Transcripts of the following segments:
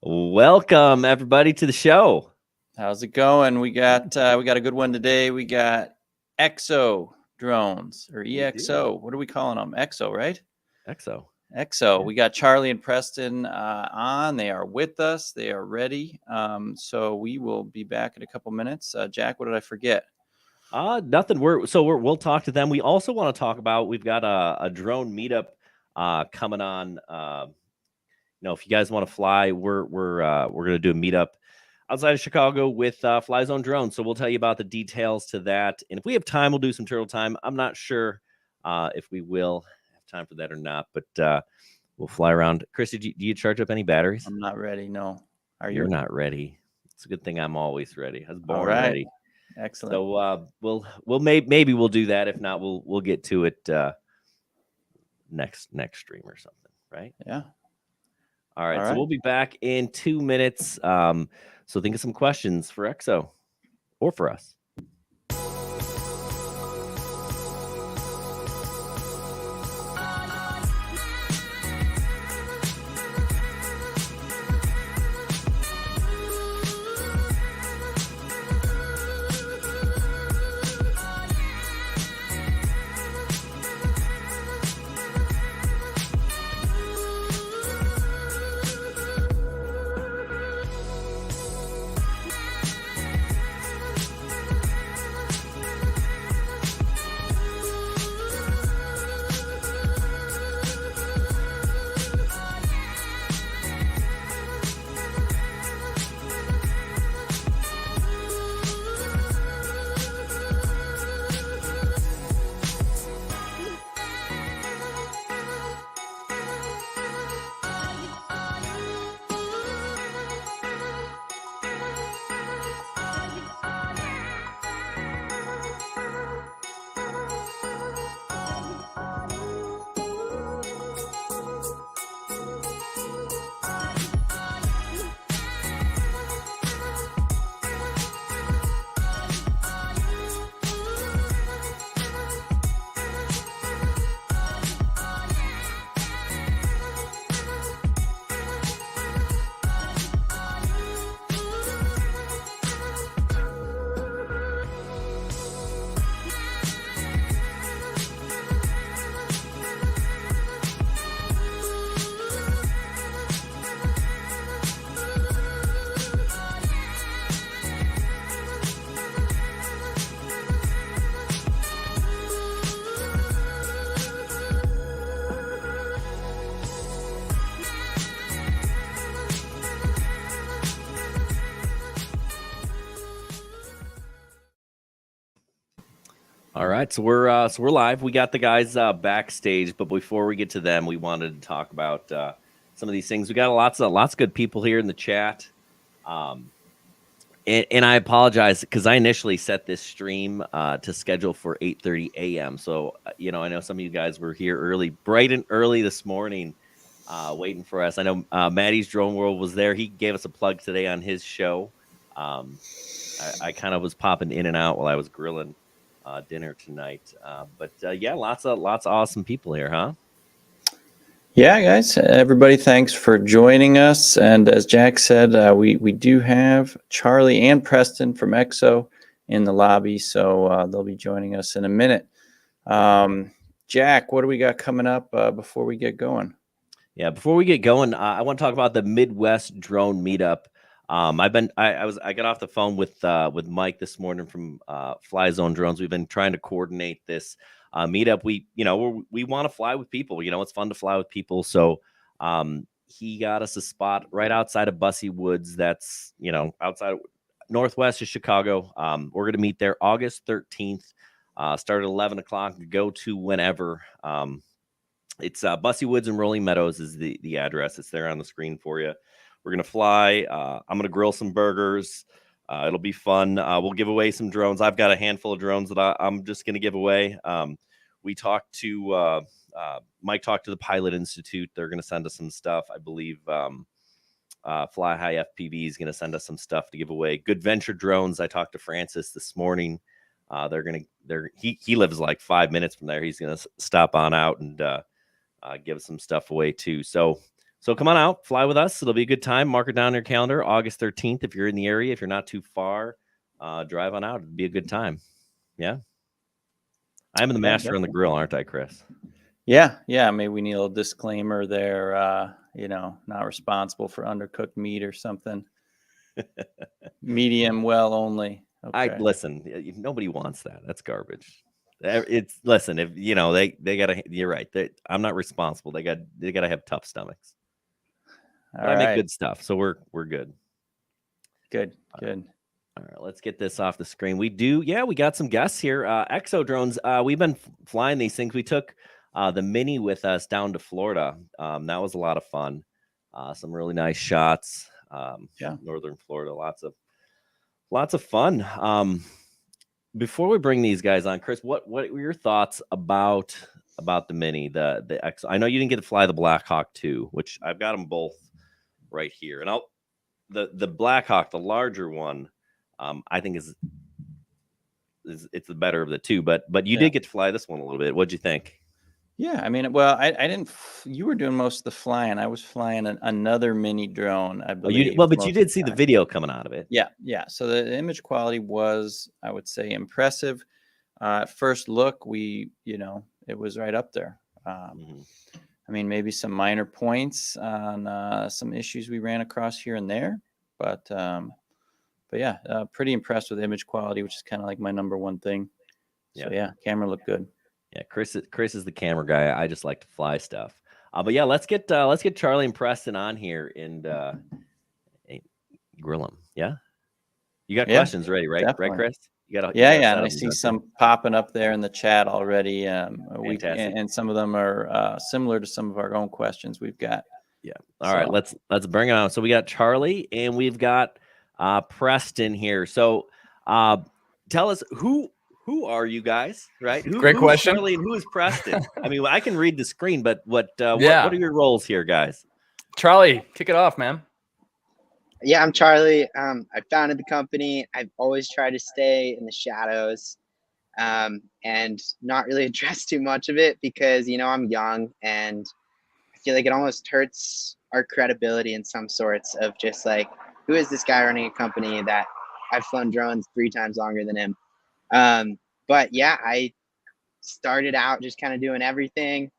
Welcome everybody to the show. How's it going? We got a good one today. We got EXO drones or EXO. What are we calling them? EXO, right? EXO. EXO. We got Charlie and Preston on. They are with us. They are ready. So we will be back in a couple minutes. Jack, what did I forget? Nothing. We'll talk to them. We also want to talk about, we've got a drone meetup coming on. If you guys want to fly, we're going to do a meetup outside of Chicago with Fly Zone drones. So we'll tell you about the details to that. And if we have time, we'll do some turtle time. I'm not sure if we will have time for that or not, but we'll fly around. Christy, do you charge up any batteries? I'm not ready. No. Are you? You're not ready. It's a good thing I'm always ready. I was born right. ready. Excellent. So maybe we'll do that. If not, we'll get to it next stream or something, right? Yeah. All right. So we'll be back in 2 minutes. So think of some questions for EXO or for us. All right, so we're live. We got the guys backstage, but before we get to them, we wanted to talk about some of these things. We got lots of good people here in the chat, and I apologize because I initially set this stream to schedule for 8:30 a.m. So I know some of you guys were here early, bright and early this morning, waiting for us. I know Maddie's Drone World was there. He gave us a plug today on his show. I kind of was popping in and out while I was grilling dinner tonight, but yeah, lots of awesome people here, huh? Yeah, guys, everybody, thanks for joining us. And as Jack said, we do have Charlie and Preston from EXO in the lobby, so they'll be joining us in a minute. Jack, what do we got coming up before we get going? Yeah, before we get going, I want to talk about the Midwest Drone Meetup. I got off the phone with Mike this morning from Fly Zone Drones. We've been trying to coordinate this meetup. We want to fly with people. It's fun to fly with people. So he got us a spot right outside of Bussy Woods. That's outside of northwest of Chicago. We're gonna meet there August 13th. Start at 11 o'clock. Go to whenever. It's Bussy Woods and Rolling Meadows is the address. It's there on the screen for you. We're going to fly. I'm going to grill some burgers. It'll be fun. We'll give away some drones. I've got a handful of drones that I'm just going to give away. We talked to Mike talked to the Pilot Institute. They're going to send us some stuff. I believe Fly High FPV is going to send us some stuff to give away. Good Venture Drones. I talked to Francis this morning. He lives like 5 minutes from there. He's going to stop on out and give some stuff away too. So So come on out, fly with us. It'll be a good time. Mark it down in your calendar, August 13th. If you're in the area, if you're not too far, drive on out. It'll be a good time. Yeah. I'm the master on the grill, aren't I, Chris? Yeah. Maybe we need a little disclaimer there. Not responsible for undercooked meat or something. Medium well only. Okay. Listen, nobody wants that. That's garbage. Listen, if they gotta, you're right. I'm not responsible. They gotta have tough stomachs. But I make good stuff, so we're good. Good. All right, let's get this off the screen. We got some guests here. EXO drones. We've been flying these things. We took the Mini with us down to Florida. That was a lot of fun. Some really nice shots. Northern Florida, lots of fun. Before we bring these guys on, Chris, what were your thoughts about the Mini, the EXO? I know you didn't get to fly the Blackhawk 2, which I've got them both right here, and the Blackhawk, the larger one, I think is it's the better of the two, but you did get to fly this one a little bit. What'd you think? Yeah, I mean, well, I didn't. You were doing most of the flying. I was flying another Mini drone, I believe. But you did see the video coming out of it. Yeah. So the image quality was, I would say, impressive. At first look, it was right up there. I mean, maybe some minor points on some issues we ran across here and there, but yeah, pretty impressed with image quality, which is kind of like my number one thing. So yeah, camera looked good. Yeah, Chris is the camera guy. I just like to fly stuff. But yeah, let's get Charlie and Preston on here and grill them. Yeah, you got questions ready, right? Definitely. Right, Chris? And I see some popping up there in the chat already. And some of them are similar to some of our own questions we've got. Yeah. All right, let's bring it on. So we got Charlie and we've got Preston here. So tell us who are you guys, right? Great question. Charlie and who is Preston? I mean, I can read the screen, but what are your roles here, guys? Charlie, kick it off, man. Yeah, I'm Charlie. I founded the company. I've always tried to stay in the shadows and not really address too much of it because, I'm young and I feel like it almost hurts our credibility in some sorts of just like, who is this guy running a company that I've flown drones 3 times longer than him? But yeah, I started out just kind of doing everything,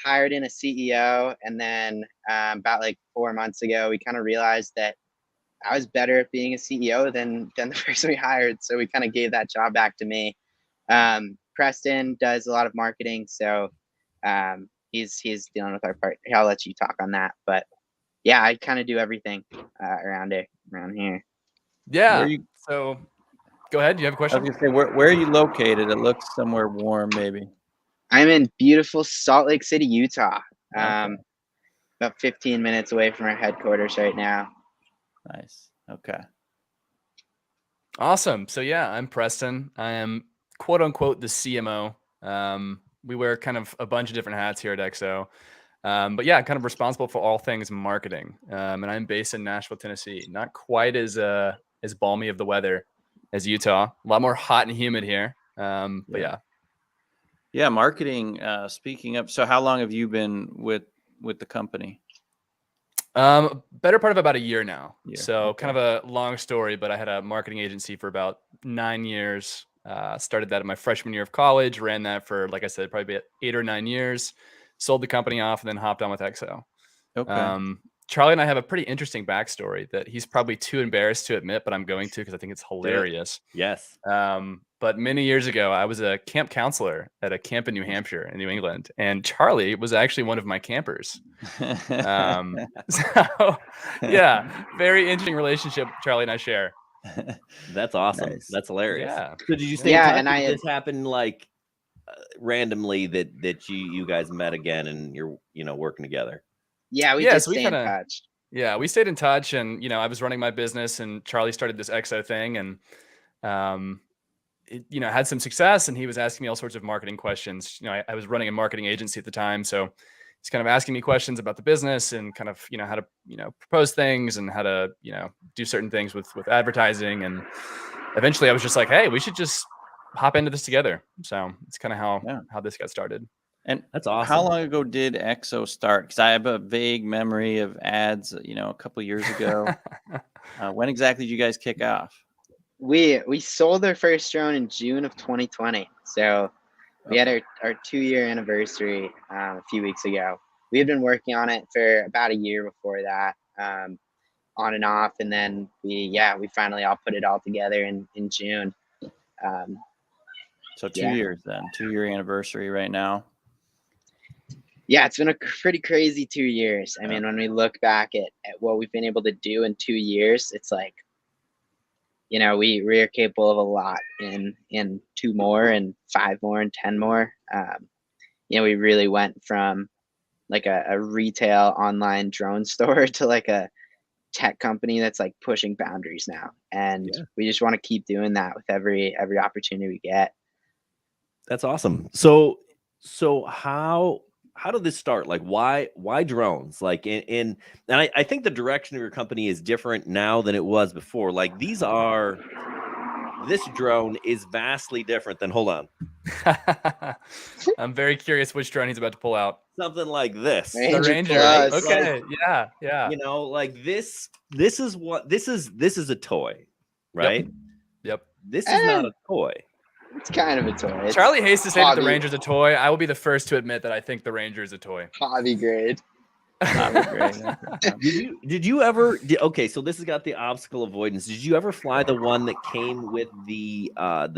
hired in a CEO. And then, about like 4 months ago, we kind of realized that I was better at being a CEO than the person we hired. So we kind of gave that job back to me. Preston does a lot of marketing. So, he's dealing with our part. I'll let you talk on that, but yeah, I kind of do everything, around here. Yeah. So go ahead. Do you have a question? I was gonna say, where are you located? It looks somewhere warm, maybe. I'm in beautiful Salt Lake City, Utah. About 15 minutes away from our headquarters right now. Nice. Okay. Awesome. So yeah, I'm Preston. I am quote unquote the CMO. We wear kind of a bunch of different hats here at EXO. But yeah, kind of responsible for all things marketing. And I'm based in Nashville, Tennessee. Not quite as balmy of the weather as Utah. A lot more hot and humid here. But yeah. Yeah, marketing. Speaking of, so how long have you been with the company? Better part of about a year now. Yeah. So kind of a long story, but I had a marketing agency for about 9 years. Started that in my freshman year of college, ran that for, like I said, probably 8 or 9 years, sold the company off, and then hopped on with EXO. Okay. Charlie and I have a pretty interesting backstory that he's probably too embarrassed to admit, but I'm going to because I think it's hilarious. Yes. But many years ago, I was a camp counselor at a camp in New Hampshire in New England, and Charlie was actually one of my campers. So yeah, very interesting relationship Charlie and I share. That's awesome. Nice. That's hilarious. Yeah. So did you stay? Yeah, in touch? and Did this happened like randomly that you guys met again and you're working together? Yeah, we did stay in touch. Yeah, we stayed in touch, and I was running my business, and Charlie started this EXO thing, and had some success, and he was asking me all sorts of marketing questions. I was running a marketing agency at the time, so he's kind of asking me questions about the business and kind of how to propose things and how to do certain things with advertising. And eventually I was just like, hey, we should just hop into this together. So it's kind of how this got started. And That's awesome. how long ago did EXO start? Because I have a vague memory of ads, a couple years ago. When exactly did you guys kick off? We sold our first drone in June of 2020. So we had our 2-year anniversary a few weeks ago. We had been working on it for about a year before that, on and off, and then we finally all put it all together in June. So 2 years then, 2-year anniversary right now. Yeah, it's been a pretty crazy 2 years. I mean, when we look back at what we've been able to do in 2 years, it's like, we are capable of a lot in 2 more and 5 more and 10 more. We really went from like a retail online drone store to like a tech company that's like pushing boundaries now. And we just want to keep doing that with every opportunity we get. That's awesome. So how did this start? Like, why drones? Like, and I think the direction of your company is different now than it was before. Like, this drone is vastly different than, hold on. I'm very curious which drone he's about to pull out. Something like this. The Ranger. Plus. Okay. Yeah. Like this is a toy, right? Yep. This is not a toy. It's kind of a toy. It's Charlie hates to say that the hobby- Ranger's a toy. I will be the first to admit that I think the Ranger is a toy. hobby grade. Did you ever? Okay, so this has got the obstacle avoidance. Did you ever fly the one that came with the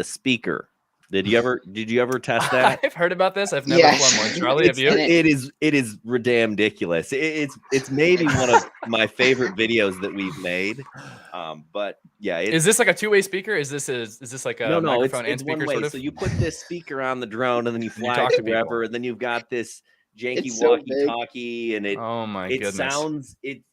speaker? Did you ever test that? I've heard about this. I've never flown one. Charlie, have you? It is ridiculous. It's maybe one of my favorite videos that we've made. But yeah, is this like a two-way speaker? Is this like a microphone and it's speaker one way. sort of? So you put this speaker on the drone and then you fly talk it to wherever, people. and then you've got this janky It's so walkie-talkie, and Oh my it goodness. sounds it's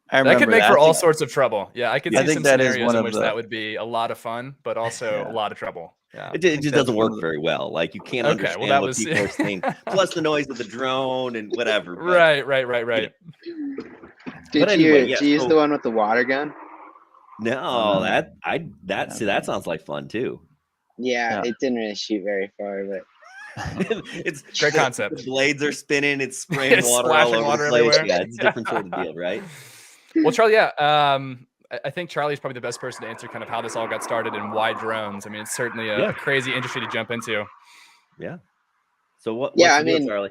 I That could remember make that. for all sorts of trouble. Yeah, I could I see think some that is scenarios one in of which the- that would be a lot of fun, but also a lot of trouble. Yeah. It just that's doesn't one work of the- very well. Like, you can't Okay, well, understand that what was- people are saying. Plus the noise of the drone and whatever. But, Right. Did anyway, you use so- the one with the water gun? No, that sounds like fun too. Yeah, Yeah. it didn't really shoot very far, but It's Great concept. The blades are spinning. It's spraying It's water all splashing over water the place. everywhere. Yeah, it's a different sort of deal, right? Well, Charlie, yeah. I think Charlie's probably the best person to answer kind of how this all got started and why drones. I mean, it's certainly a crazy industry to jump into. Yeah. So what's Yeah, the I deal, mean, Charlie?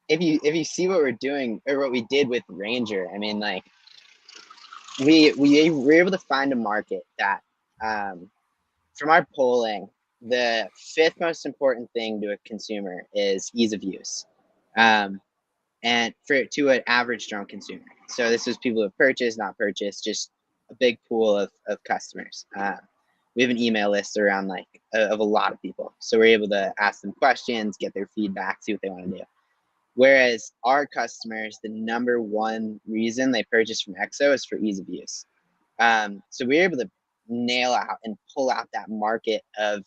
if you see what we're doing or what we did with Ranger, I mean, like we were able to find a market that, from our polling, the 5th most important thing to a consumer is ease of use, and to an average drone consumer. So this was people who have purchased, not purchased, just a big pool of customers. We have an email list around of a lot of people, so we're able to ask them questions, get their feedback, see what they want to do. Whereas our customers, the number one reason they purchase from EXO is for ease of use. So we're able to nail out and pull out that market of,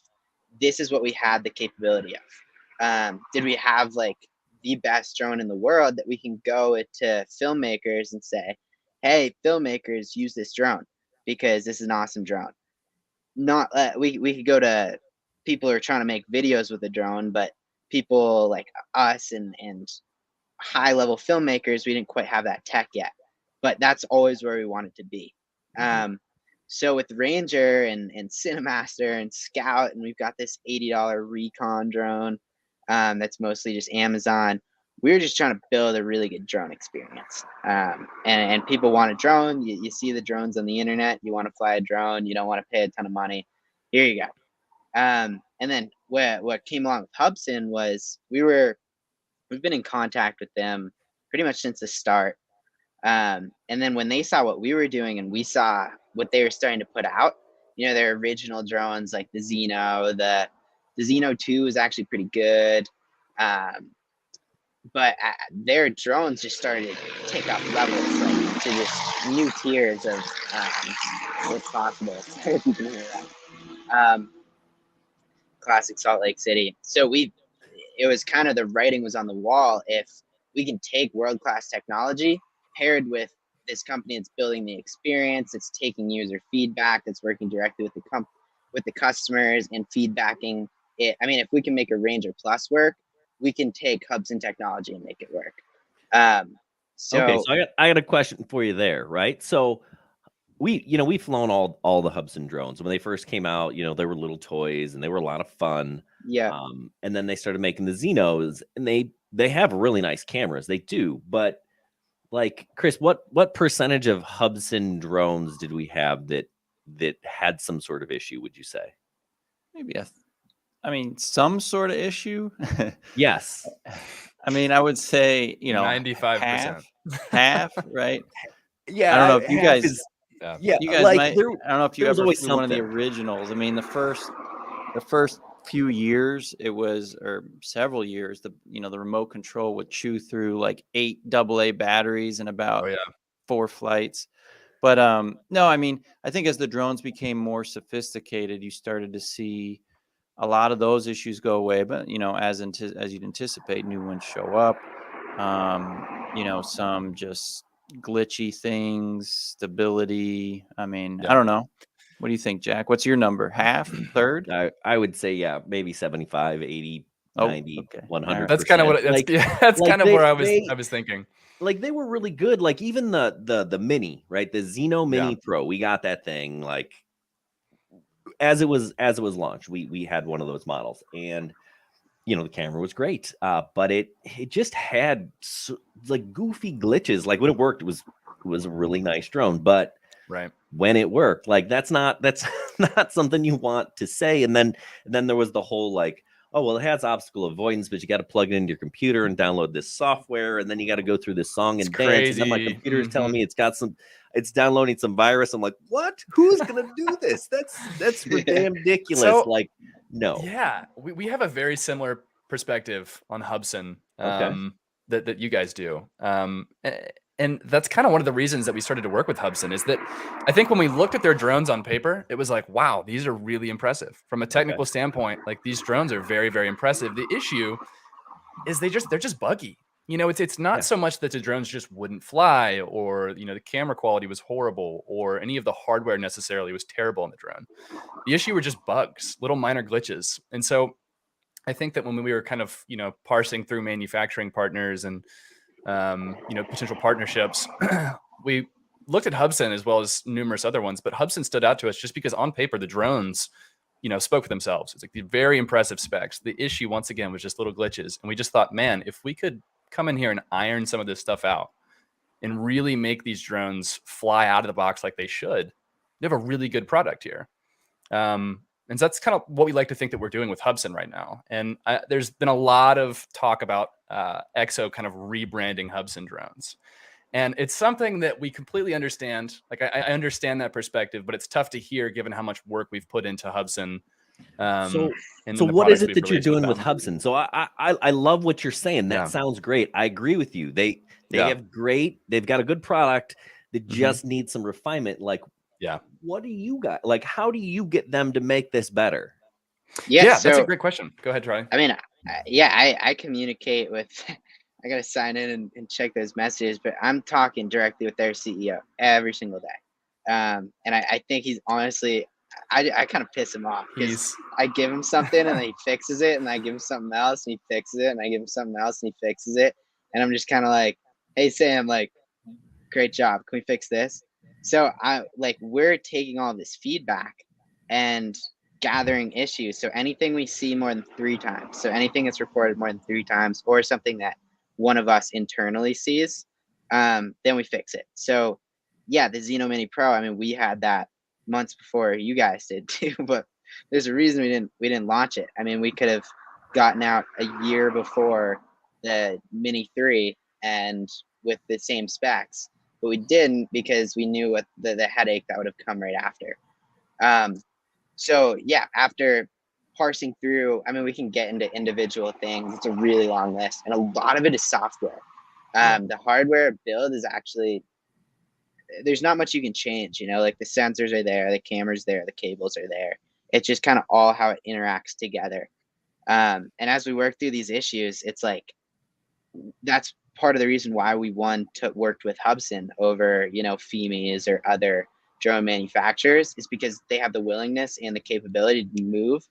this is what we had the capability of. Did we have like the best drone in the world that we can go to filmmakers and say, hey, filmmakers, use this drone because this is an awesome drone? Not we could go to people who are trying to make videos with a drone, but people like us and high level filmmakers, we didn't quite have that tech yet, but that's always where we wanted to be. So with Ranger and Cinemaster and Scout, and we've got this $80 recon drone that's mostly just Amazon. We were just trying to build a really good drone experience. And people want a drone. You see the drones on the internet. You want to fly a drone. You don't want to pay a ton of money. Here you go. And then what came along with Hubsan was we've been in contact with them pretty much since the start. And then when they saw what we were doing and we saw what they were starting to put out, their original drones like the Xeno, the Xeno 2 is actually pretty good. But their drones just started to take up levels, like to just new tiers of what's possible. If you can hear that. Classic Salt Lake City. So it was kind of, the writing was on the wall. If we can take world-class technology paired with this company that's building the experience, it's taking user feedback, that's working directly with the customers and feedbacking I mean, if we can make a Ranger Plus work, we can take Hubsan technology and make it work. So Okay, so I got a question for you there, right? So we've flown all the Hubsan drones. When they first came out, they were little toys and they were a lot of fun. yeah, And then they started making the Xenos, and they have really nice cameras. They do, but like Chris, what percentage of Hubsan drones did we have that had some sort of issue? Would you say? Maybe some sort of issue. Yes. I mean, I would say 95%. half, right? Yeah, I don't know if you half guys. is- Yeah. yeah, You guys like might. there, I don't know if you there was ever always flew one of the something. originals. I mean, the first few years, or several years, the remote control would chew through like 8 AA batteries in about Oh yeah. 4 flights. But no, I mean, I think as the drones became more sophisticated, you started to see a lot of those issues go away. But as you'd anticipate, new ones show up. Some just glitchy things, stability. I mean, Yeah. I don't know. What do you think, Jack? What's your number? Half? Third? I would say, yeah, maybe 75, 80, Oh, 90, okay. 100%. That's kind of what Like, that's like kind of they- where I they- was thinking. like they were really good. Like even the Mini, right? The Xeno Mini Yeah. Pro, we got that thing like as it was launched. We had one of those models, and the camera was great, but it just had like goofy glitches. Like when it worked, it was a really nice drone, but Right. when it worked, like that's not not something you want to say. And then there was the whole like, oh well, it has obstacle avoidance, but you got to plug it into your computer and download this software, and then you got to go through this song It's and dance. And then my crazy. computer is telling me it's downloading some virus. I'm like, what? Who's gonna do this? That's damn ridiculous. So- like, no. Yeah, we have a very similar perspective on Hubsan Okay. that you guys do. And that's kind of one of the reasons that we started to work with Hubsan is that I think when we looked at their drones on paper, it was like, wow, these are really impressive. From a technical standpoint, like these drones are very, very impressive. The issue is they're just buggy. It's not so much that the drones just wouldn't fly or, the camera quality was horrible or any of the hardware necessarily was terrible on the drone. The issue were just bugs, little minor glitches. And so I think that when we were kind of, parsing through manufacturing partners and, potential partnerships, we looked at Hubsan as well as numerous other ones, but Hubsan stood out to us just because on paper, the drones, spoke for themselves. It's like the very impressive specs. The issue, once again, was just little glitches. And we just thought, man, if we could come in here and iron some of this stuff out and really make these drones fly out of the box like they should, we have a really good product here. And so that's kind of what we like to think that we're doing with Hubsan right now. And there's been a lot of talk about EXO kind of rebranding Hubsan drones. And it's something that we completely understand. Like I understand that perspective, but it's tough to hear given how much work we've put into Hubsan. So what is it that you're doing with Hubsan? So I love what you're saying. That sounds great. I agree with you. They've got a good product that just needs some refinement. Like, what do you got? Like, how do you get them to make this better? Yeah, that's a great question. Go ahead, Charlie. I mean, I communicate with. I gotta sign in and check those messages, but I'm talking directly with their CEO every single day. And I think he's honestly, I kind of piss him off because I give him something and then he fixes it, and I give him something else and he fixes it, and I give him something else and he fixes it, and I'm just kind of like, hey Sam, like, great job. Can we fix this? So we're taking all this feedback and gathering issues. So anything we see more than 3 times, so anything that's reported more than 3 times, or something that one of us internally sees, then we fix it. So yeah, the Xeno Mini Pro, I mean, we had that months before you guys did too, but there's a reason we didn't launch it. I mean, we could have gotten out a year before the Mini 3 and with the same specs, but we didn't because we knew what the headache that would have come right after. So yeah, after parsing through, I mean, we can get into individual things. It's a really long list, and a lot of it is software. The hardware build is actually, there's not much you can change, like the sensors are there, the camera's there, the cables are there. It's just kind of all how it interacts together. And as we work through these issues, it's like, that's part of the reason why we worked with Hubsan over, FEMIs or other drone manufacturers, is because they have the willingness and the capability to move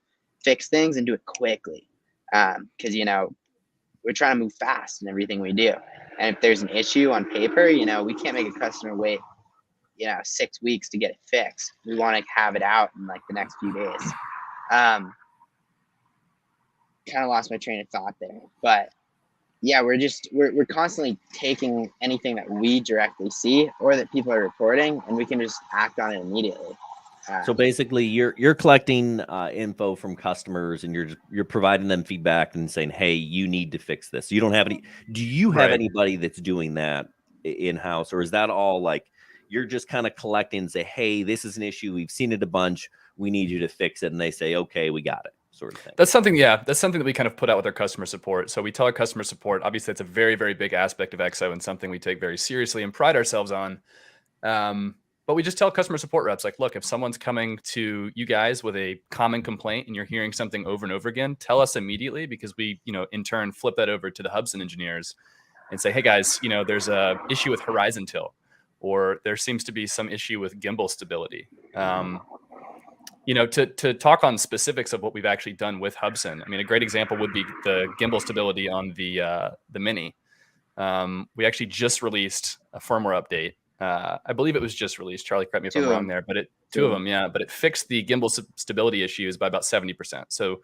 fix things and do it quickly. Because, you know, we're trying to move fast in everything we do. And if there's an issue on paper, you know, we can't make a customer wait, you know, 6 weeks to get it fixed. We want to have it out in like the next few days. Kind of lost my train of thought there, but yeah, we're constantly taking anything that we directly see or that people are reporting, and we can just act on it immediately. So basically, you're collecting info from customers, and you're providing them feedback and saying, "Hey, you need to fix this." You don't have any. Do you have anybody that's doing that in house, or is that all like you're just kind of collecting and say, "Hey, this is an issue. We've seen it a bunch. We need you to fix it," and they say, "Okay, we got it." Sort of thing. That's something that we kind of put out with our customer support. So we tell our customer support, obviously it's a very, very big aspect of EXO and something we take very seriously and pride ourselves on. But we just tell customer support reps, like, look, if someone's coming to you guys with a common complaint and you're hearing something over and over again, tell us immediately, because we, you know, in turn flip that over to the Hubsan engineers and say, hey guys, you know, there's a issue with horizon tilt, or there seems to be some issue with gimbal stability. You know, to talk on specifics of what we've actually done with Hubsan. I mean, a great example would be the gimbal stability on the Mini. We actually just released a firmware update. I believe it was just released. Charlie, correct me if I'm wrong there, but two of them, yeah. But it fixed the gimbal stability issues by about 70%. So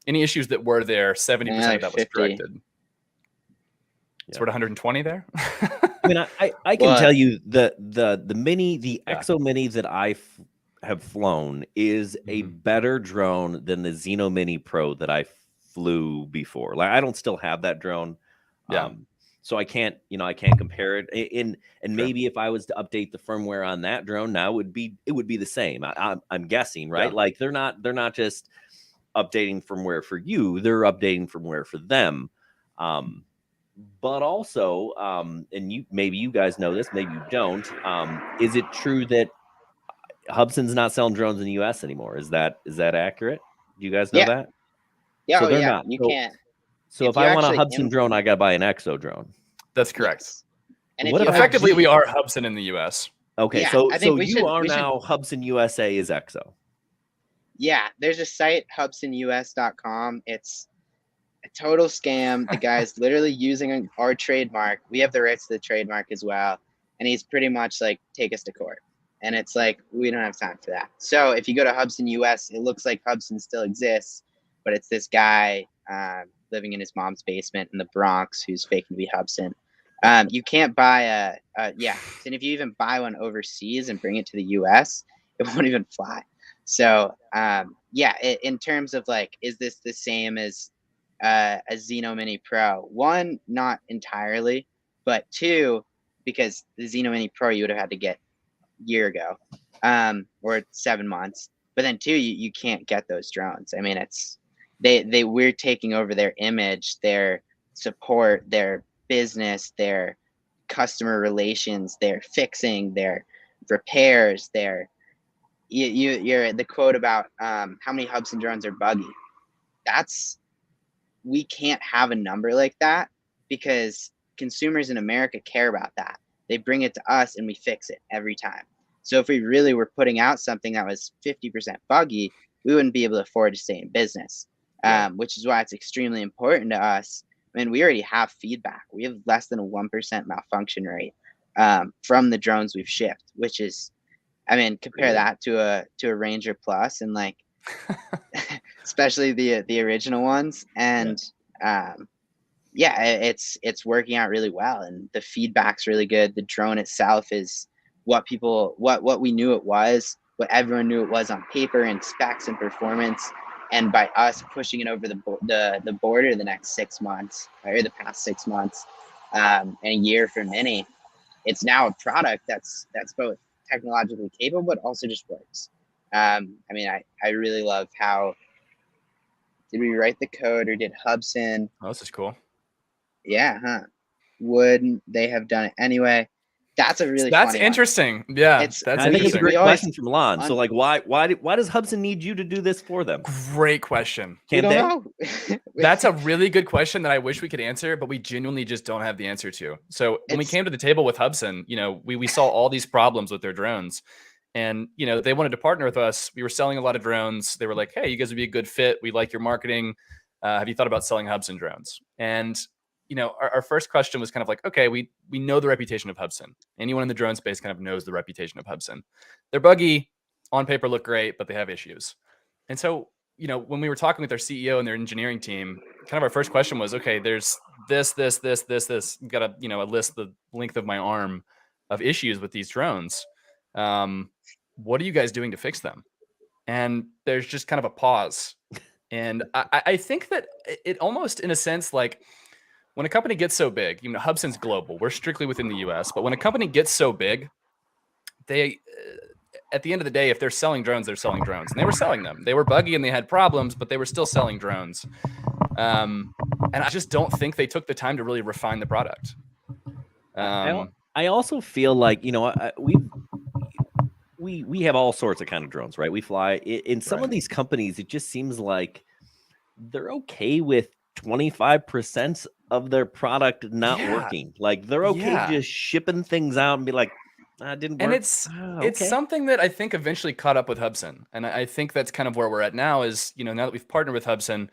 any issues that were there, 70% of that was corrected. Yeah. So we're at 120 there. I mean, I can tell you the Mini, the EXO Mini that I have flown is a better drone than the Xeno Mini Pro that I flew before. Like, I don't still have that drone. So I can't compare it. And maybe if I was to update the firmware on that drone now, it would be the same. I'm guessing, right? Yeah. Like they're not just updating firmware for you, they're updating firmware for them. But also, and maybe you guys know this, maybe you don't. Is it true that Hubsan's not selling drones in the US anymore? Is that accurate? Do you guys know that? Yeah, so they're not. You can't. So if I want a Hubsan drone, I gotta buy an EXO drone. That's correct. Yes. And effectively, we are Hubsan in the US. Okay, yeah, so you are now Hubsan USA is EXO. Yeah, there's a site, hubsanus.com. It's a total scam. The guy's literally using our trademark. We have the rights to the trademark as well. And he's pretty much like, take us to court. And it's like, we don't have time for that. So if you go to Hubsan US, it looks like Hubsan still exists, but it's this guy living in his mom's basement in the Bronx who's faking to be Hubsan. You can't buy and if you even buy one overseas and bring it to the US, it won't even fly. So in terms of like, is this the same as a Xeno Mini Pro? One, not entirely, but two, because the Xeno Mini Pro you would have had to get year ago or 7 months, but then two, you can't get those drones. I mean, it's we're taking over their image, their support, their business, their customer relations, their fixing, their repairs, their you're the quote about how many Hubsan drones are buggy. We can't have a number like that because consumers in America care about that. They bring it to us and we fix it every time. So if we really were putting out something that was 50% buggy, we wouldn't be able to afford to stay in business, which is why it's extremely important to us. I mean, we already have feedback. We have less than a 1% malfunction rate from the drones we've shipped, which is, I mean, compare that to a Ranger Plus and like, especially the original ones. And it's working out really well, and the feedback's really good. The drone itself is what we knew it was, what everyone knew it was on paper and specs and performance. And by us pushing it over the border the next 6 months, or the past 6 months, and a year for Mini, it's now a product that's both technologically capable but also just works. I mean, I really love how, did we write the code or did Hubsan? Oh, this is cool. Yeah, huh? Wouldn't they have done it anyway? That's a really that's funny interesting. One. Yeah, I think it's a great question from Lon. So, like, why does Hubsan need you to do this for them? Great question. Can't they? Know. That's a really good question that I wish we could answer, but we genuinely just don't have the answer to. So when we came to the table with Hubsan, you know, we saw all these problems with their drones, And, you know, they wanted to partner with us. We were selling a lot of drones. They were like, hey, you guys would be a good fit. We like your marketing. Have you thought about selling Hubsan drones? And, you know, our first question was kind of like, okay, we know the reputation of Hubsan. Anyone in the drone space kind of knows the reputation of Hubsan. They're buggy, on paper look great, but they have issues. And so, you know, when we were talking with their CEO and their engineering team, kind of our first question was, okay, there's this. You've got a, you know, a list the length of my arm of issues with these drones. What are you guys doing to fix them? And there's just kind of a pause. And I think that it almost, in a sense, like when a company gets so big, you know, Hubsan's global. We're strictly within the US. But when a company gets so big, they, at the end of the day, if they're selling drones, they're selling drones. And they were selling them. They were buggy and they had problems, but they were still selling drones. And I just don't think they took the time to really refine the product. I also feel like, you know, we have all sorts of kind of drones, right? We fly in some of these companies. It just seems like they're okay with 25% of their product not working. Like they're okay just shipping things out and be like, didn't work. And it's something that I think eventually caught up with Hubsan. And I think that's kind of where we're at now is, you know, now that we've partnered with Hubsan,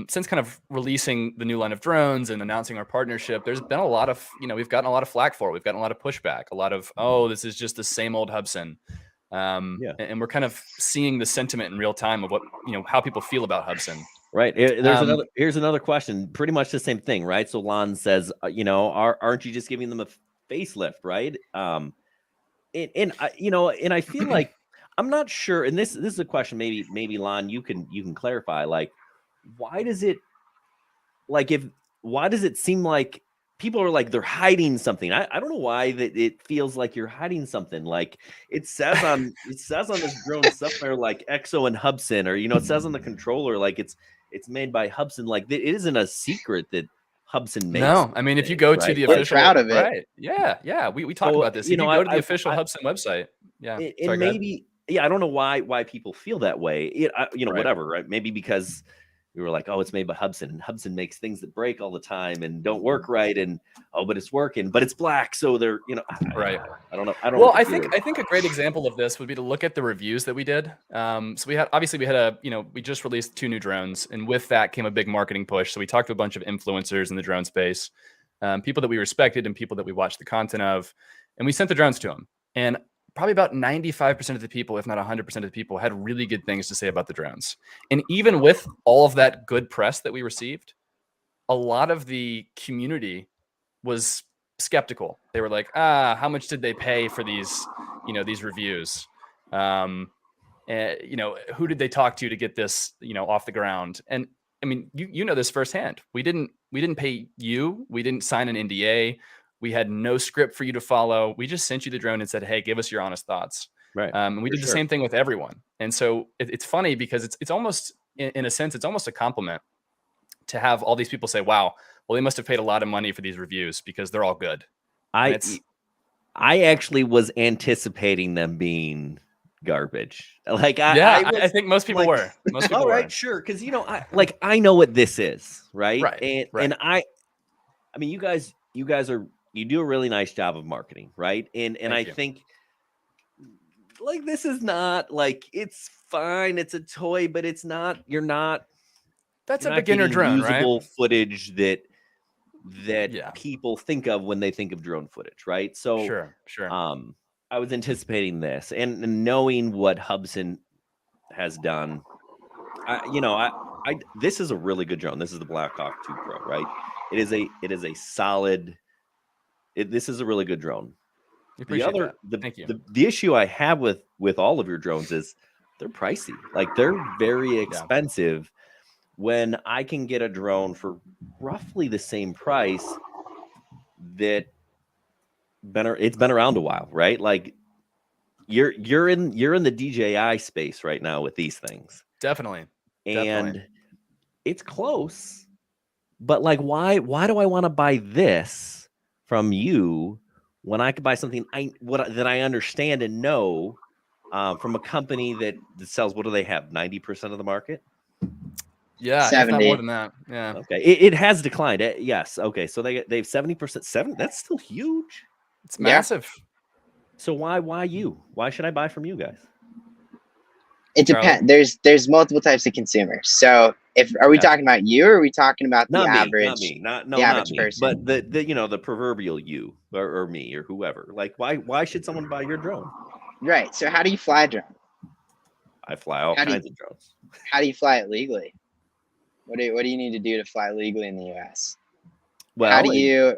since kind of releasing the new line of drones and announcing our partnership, there's been a lot of, you know, we've gotten a lot of flack for it. We've gotten a lot of pushback, a lot of, oh, this is just the same old Hubsan. And we're kind of seeing the sentiment in real time of what, you know, how people feel about Hubsan. Right. Here's another question. Pretty much the same thing, right? So Lon says, you know, aren't you just giving them a facelift, right? And I feel like I'm not sure. And this is a question. Maybe Lon, you can clarify. Like, why does it seem like people are like they're hiding something? I don't know why that it feels like you're hiding something. Like it says on this drone somewhere like EXO and Hubsan, or, you know, it says on the controller like it's made by Hubsan. Like it isn't a secret that Hubsan makes. No, I mean, if you go to the official, proud of it. Right? Yeah. We talk about this. If you go to the official Hubsan website, I don't know why people feel that way. Whatever, right? Maybe because we were like, oh, it's made by Hubsan, and Hubsan makes things that break all the time and don't work right, and but it's working, but it's black, so they're, you know, right. I don't know. Well, I think a great example of this would be to look at the reviews that we did. So we just released 2 new drones, and with that came a big marketing push. So we talked to a bunch of influencers in the drone space, people that we respected and people that we watched the content of, and we sent the drones to them. And probably about 95% of the people, if not 100% of the people, had really good things to say about the drones. And even with all of that good press that we received, a lot of the community was skeptical. They were like, how much did they pay for these, you know, these reviews? You know, who did they talk to get this, you know, off the ground? And I mean, you know this firsthand. We didn't pay you. We didn't sign an NDA. We had no script for you to follow. We just sent you the drone and said, hey, give us your honest thoughts. Right. And we did the same thing with everyone. And so it's funny because it's almost, in a sense, it's almost a compliment to have all these people say, wow, well, they must have paid a lot of money for these reviews because they're all good. I actually was anticipating them being garbage. Like I think most people were. Most people all right, were. Sure. Because, you know, I know what this is, right? Right. And I mean, you guys you do a really nice job of marketing, right? And I think like this is not like, it's fine, it's a toy, but it's not. That's a beginner drone, usable right? footage that people think of when they think of drone footage, right? So sure. I was anticipating this, and knowing what Hubsan has done, this is a really good drone. This is the Black Hawk 2 Pro, right? It is a solid. This is a really good drone. The issue I have with all of your drones is they're pricey. Like they're very expensive. When I can get a drone for roughly the same price it's been around a while, right? Like you're in the DJI space right now with these things. Definitely. And it's close. But like, why do I want to buy this from you when I could buy something that I understand and know from a company that sells, what do they have? 90% of the market? Yeah, 70. not more than that. Yeah. Okay, it has declined. Yes. Okay, so they've 70%. That's still huge. It's massive. So why you? Why should I buy from you guys? It Charlie? depends. There's multiple types of consumers. So are we Gotcha. talking about you, or are we talking about the Not me, average, not me, not the not average me, person? but the the proverbial you or me or whoever. Like why should someone buy your drone? Right. So how do you fly a drone? I fly all How do you, kinds of drones. how do you fly it legally? What do you need to do to fly legally in the U.S.? How do Well, you?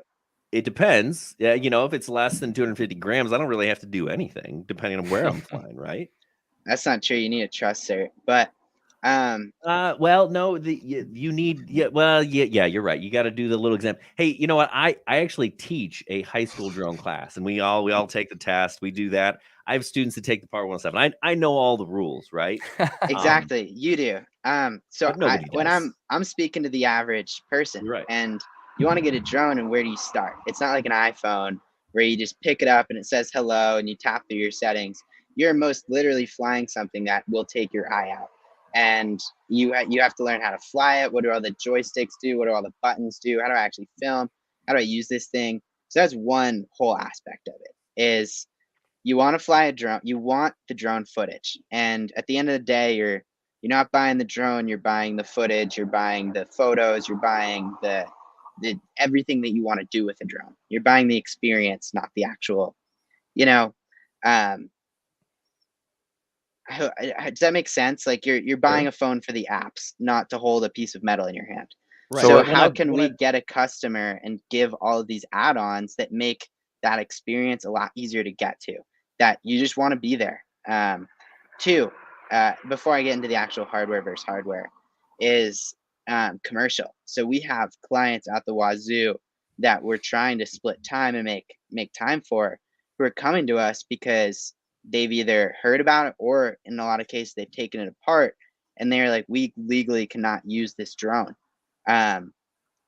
it depends. Yeah, if it's less than 250 grams, I don't really have to do anything, depending on where I'm flying, right? That's not true. You need a trust cert, but Well, no, you need, yeah, you're right. You got to do the little exam. Hey, you know what? I actually teach a high school drone class, and we all take the test. We do that. I have students that take the Part 107. I know all the rules, right? exactly, you do. So But nobody when does. I'm speaking to the average person, You're right. and you want to get a drone, and where do you start? It's not like an iPhone where you just pick it up and it says hello and you tap through your settings. You're most literally flying something that will take your eye out, and you have to learn how to fly it. What do all the joysticks do? What do all the buttons do? How do I actually film? How do I use this thing? So that's one whole aspect of it. Is you want to fly a drone, you want the drone footage, and at the end of the day, you're not buying the drone, you're buying the footage, you're buying the photos, you're buying the everything that you want to do with a drone. You're buying the experience, not the actual, you know. um does that make sense? Like you're buying Sure. a phone for the apps, not to hold a piece of metal in your hand. Right. So So how can we get a customer and give all of these add-ons that make that experience a lot easier to get to, that you just want to be there? Two, before I get into the actual hardware versus hardware, is commercial. So we have clients out the wazoo that we're trying to split time and make time for, who are coming to us because they've either heard about it, or in a lot of cases they've taken it apart, and they're like, we legally cannot use this drone. I'm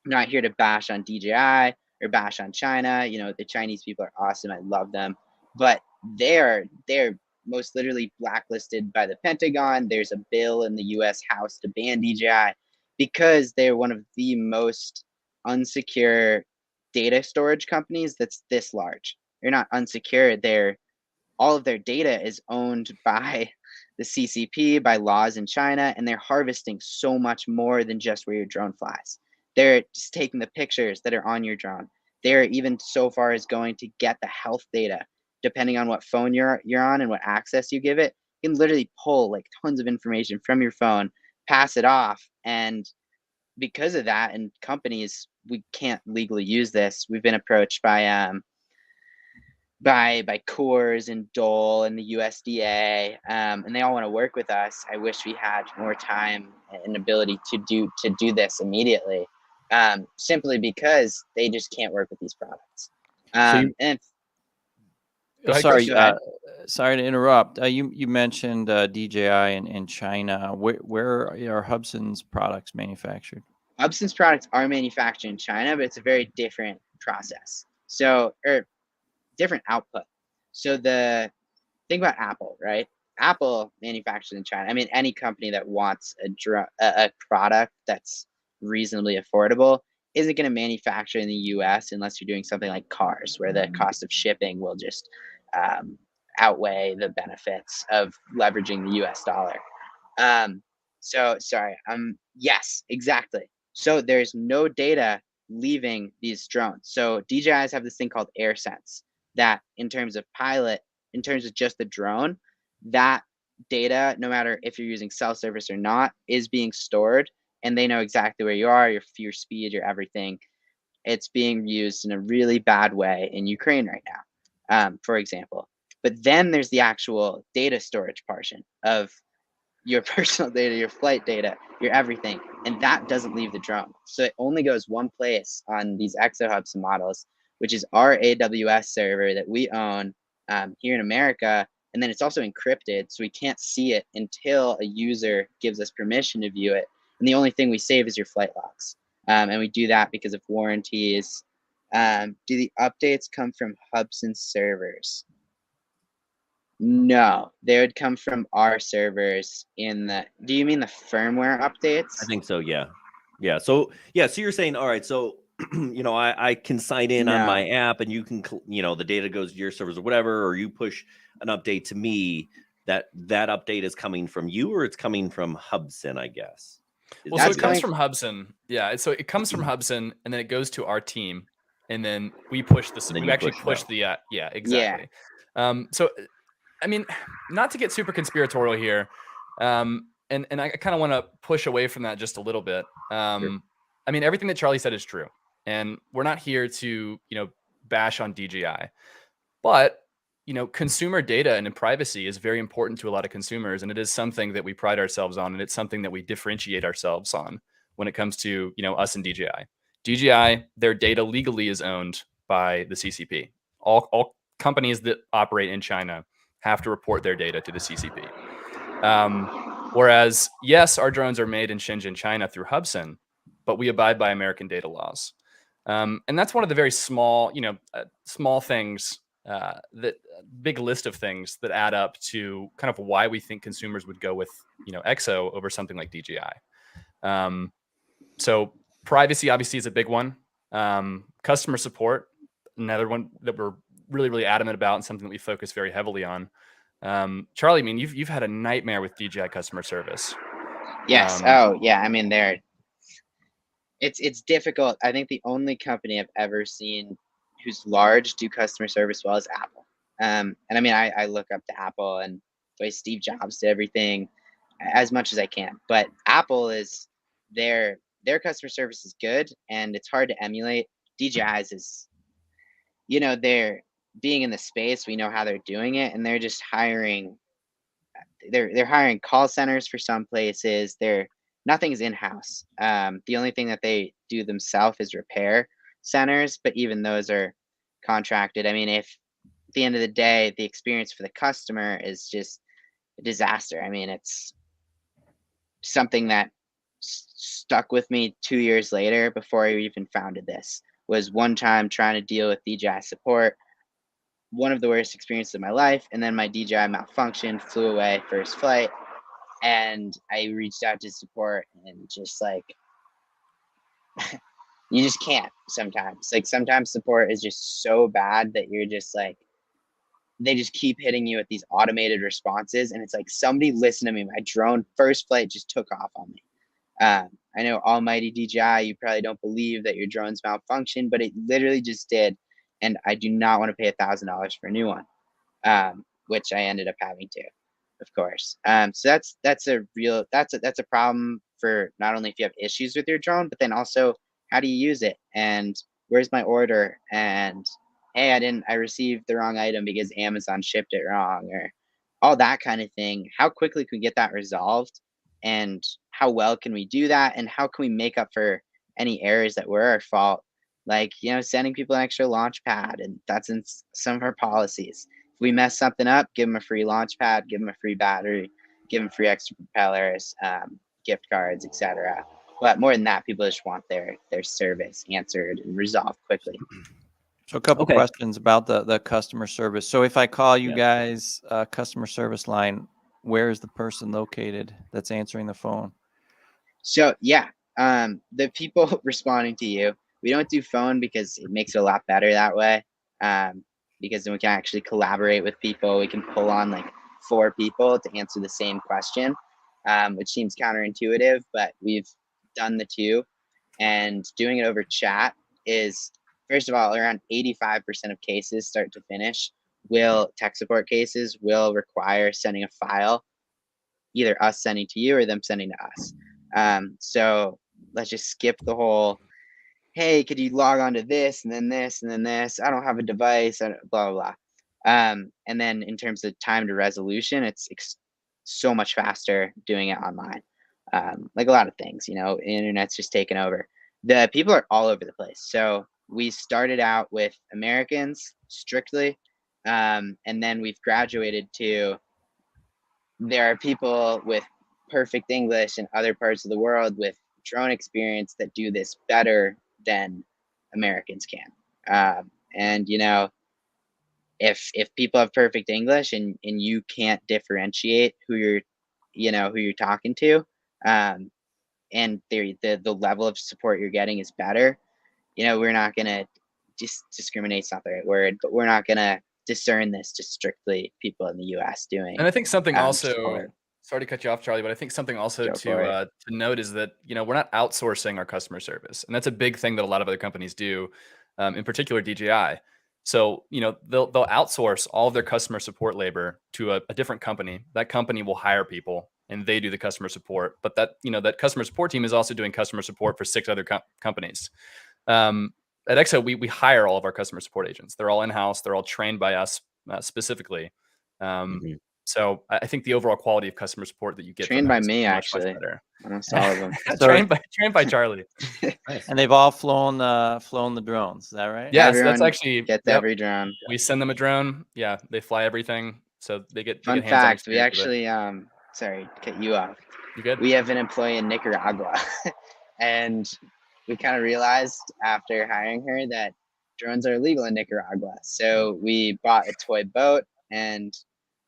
not here to bash on DJI or bash on China. The Chinese people are awesome. I love them, but they're most literally blacklisted by the Pentagon. There's a bill in the U.S. House to ban DJI because they're one of the most unsecure data storage companies that's this large. They're not unsecure. All of their data is owned by the CCP, by laws in China, and they're harvesting so much more than just where your drone flies. They're just taking the pictures that are on your drone. They're even so far as going to get the health data, depending on what phone you're on and what access you give it. You can literally pull like tons of information from your phone, pass it off, and because of that, and companies, we can't legally use this. We've been approached by Coors and Dole and the USDA, and they all want to work with us. I wish we had more time and ability to do this immediately, simply because they just can't work with these products. So And Go ahead, sorry, Chris. go ahead. sorry to interrupt. You mentioned DJI in China. Where are Hubsan's products manufactured? Hubsan's products are manufactured in China, but it's a very different process. Or different output. So the think about Apple, right? Apple manufactures in China. I mean, any company that wants a product that's reasonably affordable isn't going to manufacture in the U.S. unless you're doing something like cars, where the cost of shipping will just outweigh the benefits of leveraging the U.S. dollar. So sorry. Yes, exactly. So there's no data leaving these drones. So DJIs have this thing called AirSense that, in terms of pilot, in terms of just the drone, that data, no matter if you're using cell service or not, is being stored, and they know exactly where you are, your speed, your everything. It's being used in a really bad way in Ukraine right now, for example. But then there's the actual data storage portion of your personal data, your flight data, your everything, and that doesn't leave the drone. So it only goes one place on these EXO Hubsan models, which is our AWS server that we own here in America, and then it's also encrypted, so we can't see it until a user gives us permission to view it. And the only thing we save is your flight logs, and we do that because of warranties. Do the updates come from Hubsan servers? No, they would come from our servers in the. Do you mean the firmware I updates? think so. Yeah. So you're saying, all right. So I can sign in on No. my app and you can, the data goes to your servers or whatever, or you push an update to me, that update is coming from you or it's coming from Hubsan, I guess. Well, so That's it comes coming- from Hubsan. Yeah. So it comes from Hubsan and then it goes to our team. And then we push the, And then we you actually push it push out. the, yeah, exactly. So, I mean, not to get super conspiratorial here. And I kind of want to push away from that just a little bit. Sure. I mean, everything that Charlie said is true. And we're not here to, bash on DJI. But, consumer data and privacy is very important to a lot of consumers. And it is something that we pride ourselves on. And it's something that we differentiate ourselves on when it comes to, us and DJI. DJI, their data legally is owned by the CCP. All companies that operate in China have to report their data to the CCP. Whereas, yes, our drones are made in Shenzhen, China through Hubsan, but we abide by American data laws. And that's one of the very small, small things that big list of things that add up to kind of why we think consumers would go with, EXO over something like DJI. So privacy obviously is a big one. Customer support, another one that we're really, really adamant about and something that we focus very heavily on. Charlie, I mean, you've had a nightmare with DJI customer service. Yes. Yeah. I mean, it's difficult. I think the only company I've ever seen who's large do customer service well is Apple. And I mean, I look up to Apple and the way Steve Jobs did everything as much as I can. But Apple is their customer service is good and it's hard to emulate. DJI's is, they're being in the space, we know how they're doing it, and they're just hiring. They're hiring call centers for some places. Nothing's in house. The only thing that they do themselves is repair centers, but even those are contracted. I mean, if at the end of the day, the experience for the customer is just a disaster. I mean, it's something that stuck with me 2 years later before I even founded this. Was one time trying to deal with DJI support, one of the worst experiences of my life, and then my DJI malfunctioned, flew away first flight, and I reached out to support and just like you just can't sometimes. Like sometimes support is just so bad that you're just like they just keep hitting you with these automated responses and it's like somebody listen to me. My drone first flight just took off on me. I know almighty DJI, you probably don't believe that your drone's malfunctioned, but it literally just did. And I do not want to pay $1,000 for a new one, which I ended up having to, of course. So that's a problem for not only if you have issues with your drone, but then also how do you use it and where's my order and hey, I received the wrong item because Amazon shipped it wrong or all that kind of thing. How quickly can we get that resolved and how well can we do that and how can we make up for any errors that were our fault, like sending people an extra launch pad, and that's in some of our policies. If we mess something up, give them a free launch pad, give them a free battery, give them free extra propellers, gift cards, etc. But more than that, people just want their service answered and resolved quickly. So a couple questions about the customer service. So if I call you Yeah. guys customer service line, where is the person located that's answering the phone? So yeah, the people responding to you, we don't do phone because it makes it a lot better that way. Because then we can actually collaborate with people. We can pull on like 4 people to answer the same question, which seems counterintuitive, but we've done the 2. And doing it over chat is, first of all, around 85% of cases, start to finish, tech support cases will require sending a file, either us sending to you or them sending to us. So let's just skip the whole, hey, could you log on to this and then this and then this? I don't have a device, blah, blah, blah. And then in terms of time to resolution, it's so much faster doing it online. Like a lot of things, the internet's just taken over. The people are all over the place. So we started out with Americans strictly, and then we've graduated to there are people with perfect English in other parts of the world with drone experience that do this better than Americans can. And if people have perfect English and you can't differentiate who you're talking to, and the level of support you're getting is better, we're not going to discriminate's not the right word, but we're not going to discern this to strictly people in the US doing. And I think something also, support. sorry to cut you off, Charlie, but I think something also Go for it. to note is that, we're not outsourcing our customer service. And that's a big thing that a lot of other companies do, in particular DJI. So, they'll outsource all of their customer support labor to a different company. That company will hire people and they do the customer support. But that, that customer support team is also doing customer support for 6 other companies. At EXO, we hire all of our customer support agents. They're all in-house. They're all trained by us specifically. So I think the overall quality of customer support that you get Trained from by them me, is much, actually. much better. Almost all of them. So- trained by Charlie. And they've all flown the drones. Is that right? Yeah, Everyone so that's actually gets yep. every drone. We send them a drone. Yeah, they fly everything, so they get Fun hands-on fact: we experience with it. actually, sorry, to cut you off. You good? We have an employee in Nicaragua, and we kind of realized after hiring her that drones are illegal in Nicaragua. So we bought a toy boat and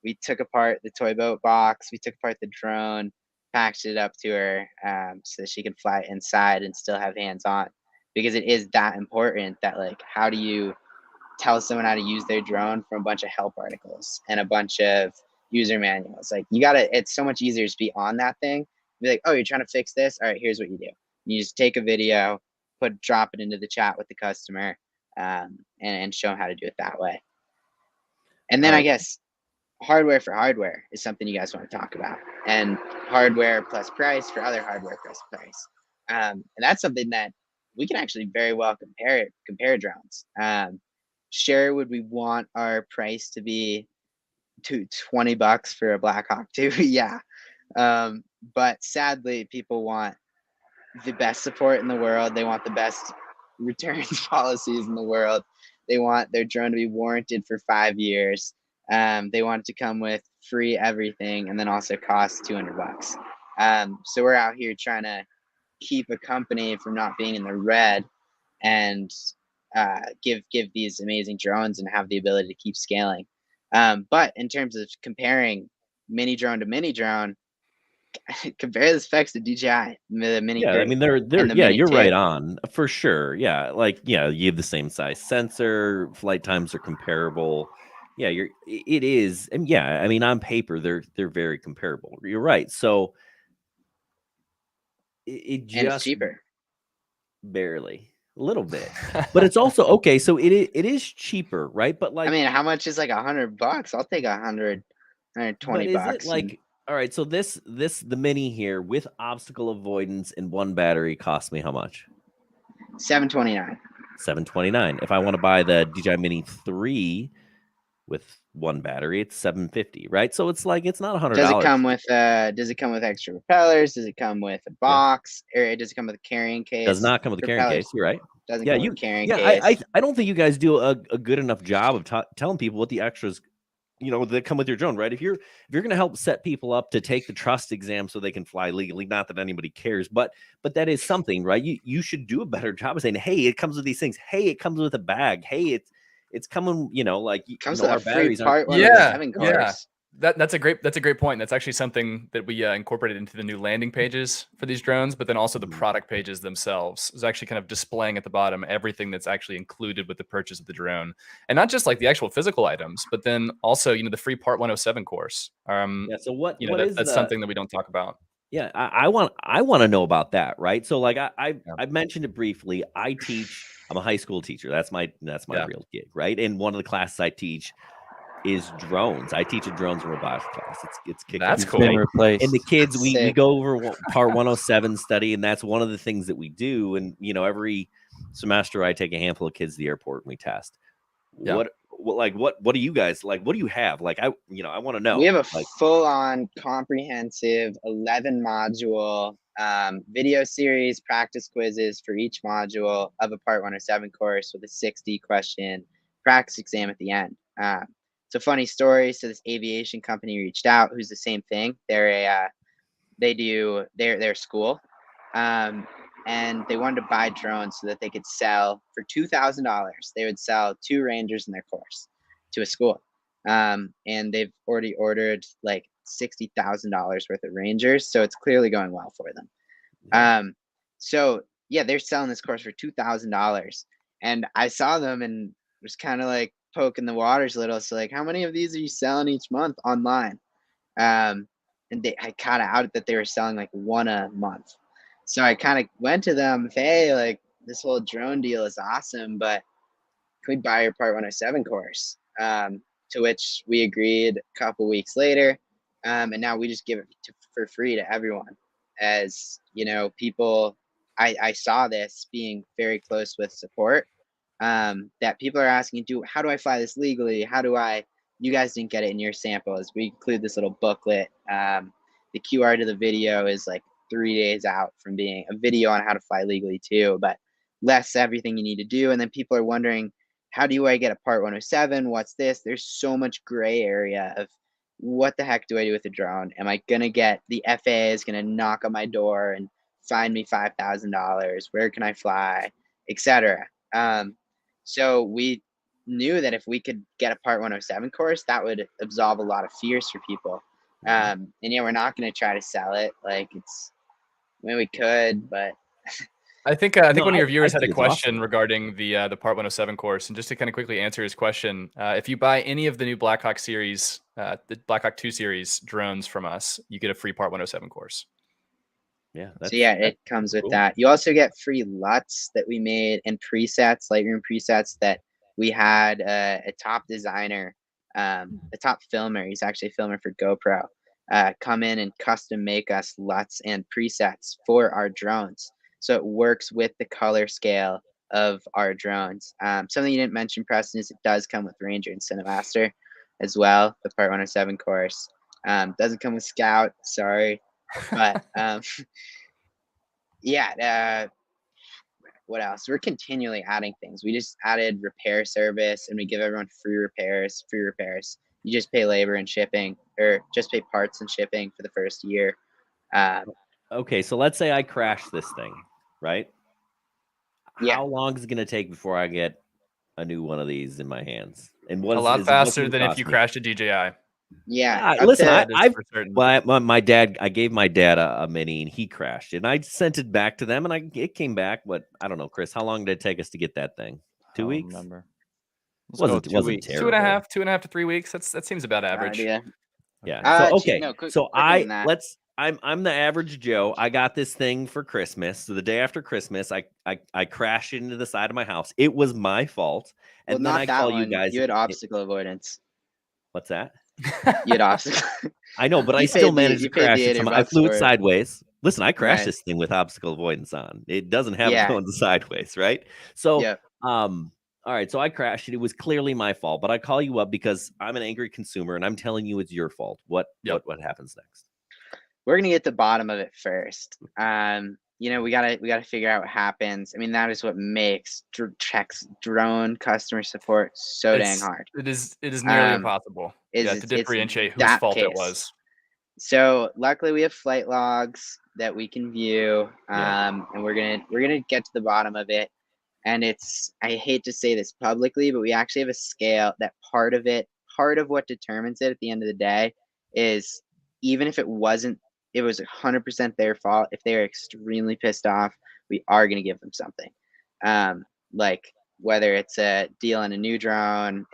we took apart the toy boat box. We took apart the drone, packaged it up to her so that she could fly inside and still have hands on. Because it is that important that, like, how do you tell someone how to use their drone from a bunch of help articles and a bunch of user manuals? Like, it's so much easier to be on that thing. Be like, oh, you're trying to fix this? All right, here's what you do. You just take a video, drop it into the chat with the customer, and show them how to do it that way. And then I guess hardware for hardware is something you guys want to talk about, and hardware plus price for other hardware plus price. And that's something that we can actually very well compare drones. Sure, would we want our price to be $20 for a Black Hawk 2? Yeah. But sadly, people want the best support in the world. They want the best returns policies in the world. They want their drone to be warranted for 5 years. They want it to come with free everything and then also cost $200. So we're out here trying to keep a company from not being in the red and give these amazing drones and have the ability to keep scaling. But in terms of comparing mini drone to mini drone, compare the specs to DJI, the Mini. Yeah, I 30 mean they're and the yeah, Mini you're 2. right on for sure. Yeah, like you have the same size sensor, flight times are comparable. Yeah, it is, and yeah, I mean on paper they're very comparable. You're right. So it And it's just cheaper. barely a little bit, but it's also okay. So it is cheaper, right? But like, I mean, how much is like $100? I'll take 100, but 120 is bucks. it like, all right? So the Mini here with obstacle avoidance and one battery cost me how much? $729. $729. If I want to buy the DJI Mini 3 with one battery, it's $750, right? So it's like it's not $100. Does it come with extra propellers? Does it come with a box? Or does it come with a carrying case? Does not come with a carrying case. You're right. Doesn't come with a carrying case. I don't think you guys do a good enough job of telling people what the extras, that come with your drone, right? If you're going to help set people up to take the trust exam so they can fly legally, not that anybody cares, but that is something, right? You should do a better job of saying, hey, it comes with these things. Hey, it comes with a bag. Hey, it's coming, comes with our a free batteries part. Yeah. Course. That's a great point. That's actually something that we incorporated into the new landing pages for these drones, but then also the product pages themselves is actually kind of displaying at the bottom everything that's actually included with the purchase of the drone, and not just like the actual physical items, but then also the free Part 107 course. So what that's something that we don't talk about. Yeah, I want to know about that, right? So like I mentioned it briefly. I'm a high school teacher. That's my real gig, right? And one of the classes I teach is drones. I teach a drones and robotics class. It's kick That's ass, cool. right? Replaced. And the kids, we go over Part 107 study, and that's one of the things that we do. And every semester I take a handful of kids to the airport and we test. Yeah. What do you guys like? What do you have? Like I want to know. We have a full-on comprehensive 11 module video series, practice quizzes for each module of a Part 107 course with a 60 question practice exam at the end. It's a funny story. So this aviation company reached out, who's the same thing. They're their school, and they wanted to buy drones so that they could sell for $2,000. They would sell 2 Rangers in their course to a school, and they've already ordered like $60,000 worth of Rangers, so it's clearly going well for them. So yeah, they're selling this course for $2,000. And I saw them and was kind of like poking the waters a little. So like, how many of these are you selling each month online? And I kind of outed that they were selling like one a month. So I kind of went to them, hey, like this whole drone deal is awesome, but can we buy your Part 107 course? To which we agreed a couple weeks later. And now we just give it for free to everyone. As you know, people, I saw this being very close with support. That people are asking, how do I fly this legally? How do I? You guys didn't get it in your samples. We include this little booklet. The QR to the video is like 3 days out from being a video on how to fly legally too, but less everything you need to do. And then people are wondering, how do I get a Part 107? What's this? There's so much gray area of what the heck do I do with a drone? Am I gonna get the FAA is gonna knock on my door and fine me $5,000? Where can I fly, etc. So we knew that if we could get a Part 107 course, that would absolve a lot of fears for people. And yeah, we're not going to try to sell it. Like I mean, we could, but I think No, one of your I viewers had think a it's question awesome. regarding the Part 107 course, and just to kind of quickly answer his question, if you buy any of the new Blackhawk series, the Blackhawk 2 series drones from us, you get a free Part 107 course. Yeah. so yeah, That's it comes with cool. that. You also get free LUTs that we made and presets, Lightroom presets that we had a top designer, a top filmer. He's actually a filmer for GoPro. Come in and custom make us LUTs and presets for our drones. So it works with the color scale of our drones. Something you didn't mention, Preston, is it does come with Ranger and Cinemaster as well, the Part 107 course. Doesn't come with Scout, sorry. But yeah, what else? We're continually adding things. We just added repair service and we give everyone free repairs. You just pay labor and shipping, or just pay parts and shipping for the first year. Okay, so let's say I crash this thing, right? Yeah. How long is it going to take before I get a new one of these in my hands? And A lot what's faster it than if cost you me? crashed a DJI. Yeah. Up Listen, to, That is I've for certain. my dad. I gave my dad a mini, and he crashed it. And I sent it back to them, and it came back. What, I don't know, Chris. How long did it take us to get that thing? 2 I don't weeks. remember. Let's go with 2 Wasn't weeks. terrible. 2.5 to 3 weeks. That seems about average. idea. Yeah. So okay. No, So quicker than that. I'm the average Joe. I got this thing for Christmas. So the day after Christmas, I crashed into the side of my house. It was my fault. And Well, then not I that call one. you guys. You had obstacle avoidance. What's that? You had obstacle. I know, but I You still paid managed to you paid crash the it. I $80 flew it for it. sideways. Listen, I crashed Right. this thing with obstacle avoidance on. It doesn't have Yeah. it going sideways, right? So, Yep. all right. So I crashed it. It was clearly my fault, but I call you up because I'm an angry consumer and I'm telling you it's your fault. What happens next? We're gonna get to the bottom of it first. You know, we gotta figure out what happens. I mean, that is what makes drone customer support so dang hard. It is nearly impossible. To It's differentiate whose that fault it case. was. So luckily we have flight logs that we can view, Yeah. and we're gonna get to the bottom of it. And I hate to say this publicly, but we actually have a scale that part of what determines it at the end of the day is, even if it was 100% their fault. If they're extremely pissed off, we are going to give them something. Like whether it's a deal on a new drone,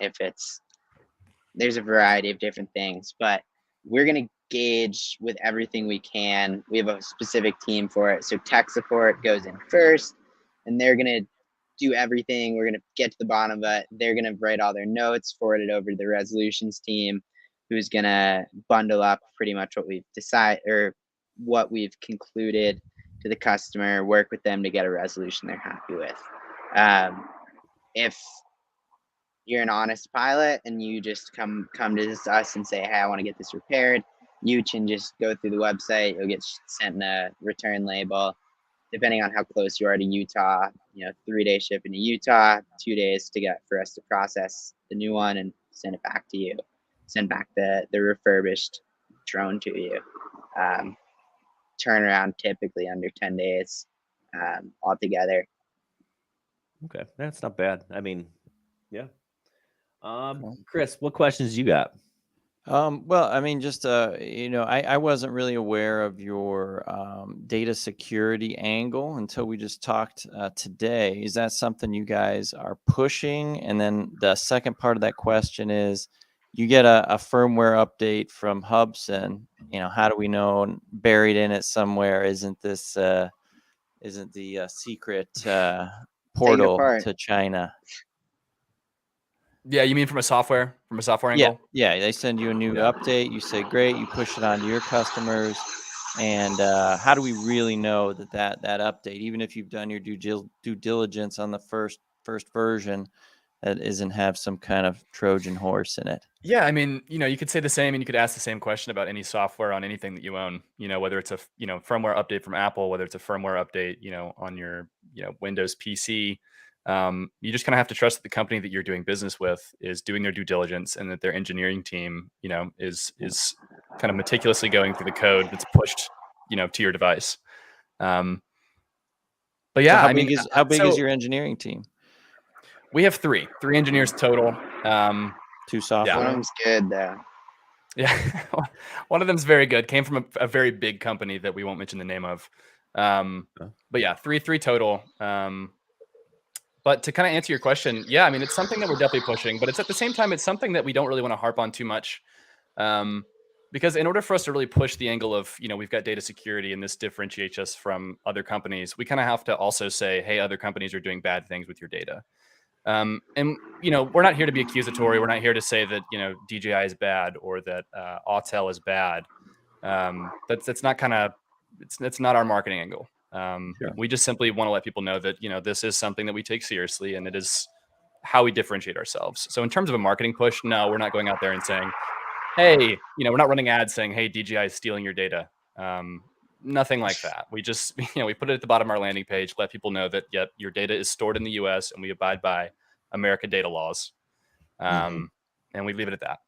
there's a variety of different things, but we're going to gauge with everything we can. We have a specific team for it. So tech support goes in first, and they're going to do everything. We're going to get to the bottom of it. They're going to write all their notes, forward it over to the resolutions team, who's going to bundle up pretty much what we've decided or what we've concluded to the customer, work with them to get a resolution they're happy with. If you're an honest pilot and you just come to us and say, hey, I want to get this repaired, you can just go through the website. You'll get sent a return label. Depending on how close you are to Utah, 3-day shipping to Utah, 2 days for us to process the new one and send it back to you. Send back the refurbished drone to you. Turnaround typically under 10 days altogether. Okay. That's not bad. I mean, yeah. Chris, what questions you got? Well, I mean, just I wasn't really aware of your data security angle until we just talked today. Is that something you guys are pushing? And then the second part of that question is, you get a firmware update from Hubsan. How do we know buried in it somewhere isn't the secret Take it portal apart. to China? Yeah, you mean from a software Yeah, angle? yeah. They send you a new update. You say, great. You push it on to your customers. And how do we really know that update, even if you've done your due diligence on the first version, that isn't have some kind of Trojan horse in it? Yeah, I mean, you could say the same, and you could ask the same question about any software on anything that you own. Whether it's a firmware update from Apple, whether it's a firmware update, on your Windows PC. You just kind of have to trust that the company that you're doing business with is doing their due diligence, and that their engineering team, is kind of meticulously going through the code that's pushed, to your device. But So yeah, how I mean, big is so your engineering team? we have three engineers total. Two software. One of them's good though. Yeah, one of them's very good. Came from a very big company that we won't mention the name of. But yeah, three total. But to kind of answer your question, yeah, I mean, it's something that we're definitely pushing, but it's at the same time, it's something that we don't really want to harp on too much. Because in order for us to really push the angle of, we've got data security and this differentiates us from other companies, we kind of have to also say, hey, other companies are doing bad things with your data. And we're not here to be accusatory. We're not here to say that DJI is bad or that Autel is bad. That's not it's not our marketing angle. We just simply want to let people know that this is something that we take seriously, and it is how we differentiate ourselves. So in terms of a marketing push, no, we're not going out there and saying, hey, we're not running ads saying, hey, DJI is stealing your data. Nothing like that. We just, we put it at the bottom of our landing page, let people know that, yep, your data is stored in the US and we abide by American data laws. And we leave it at that.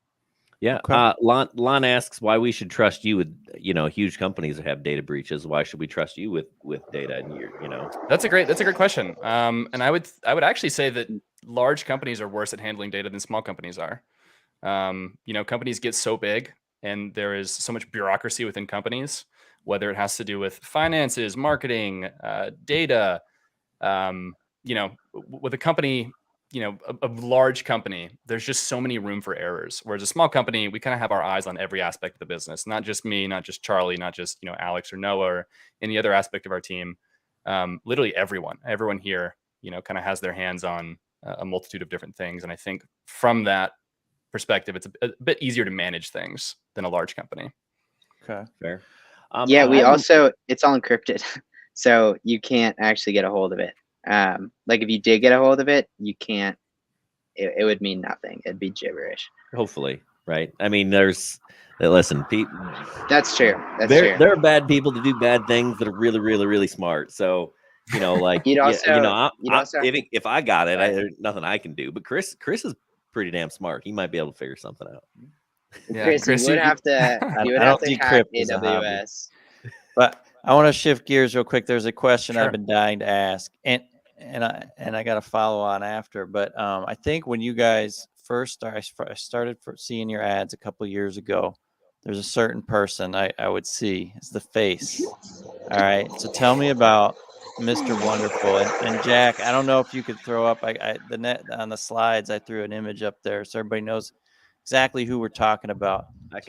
Yeah. Okay. Lon asks why we should trust you with, huge companies that have data breaches. Why should we trust you with data? And That's a great question. And I would actually say that large companies are worse at handling data than small companies are. Companies get so big and there is so much bureaucracy within companies, whether it has to do with finances, marketing, data. With a company, a large company, there's just so many room for errors. Whereas a small company, we kind of have our eyes on every aspect of the business, not just me, not just Charlie, not just Alex or Noah or any other aspect of our team. Literally everyone here, kind of has their hands on a multitude of different things. And I think from that perspective, it's a bit easier to manage things than a large company. Okay. fair. Yeah, we also, it's all encrypted, so you can't actually get a hold of it. Like if you did get a hold of it, you can't. It would mean nothing. It'd be gibberish. Hopefully, right? I mean, listen, That's true. There are bad people to do bad things that are really, really, really smart. So, like, You'd also, if I got it, there's nothing I can do. But Chris is pretty damn smart. He might be able to figure something out. Yeah, Chris, you would have to. You would have to hack decrypt as a hobby. AWS. But I want to shift gears real quick. There's a question Sure. I've been dying to ask, and I got to follow on after. But I think when you guys first I started seeing your ads a couple years ago, there's a certain person I would see. It's the face. All right. So tell me about Mr. Wonderful and Jack. I don't know if you could throw up the net on the slides. I threw an image up there so everybody knows exactly who we're talking about.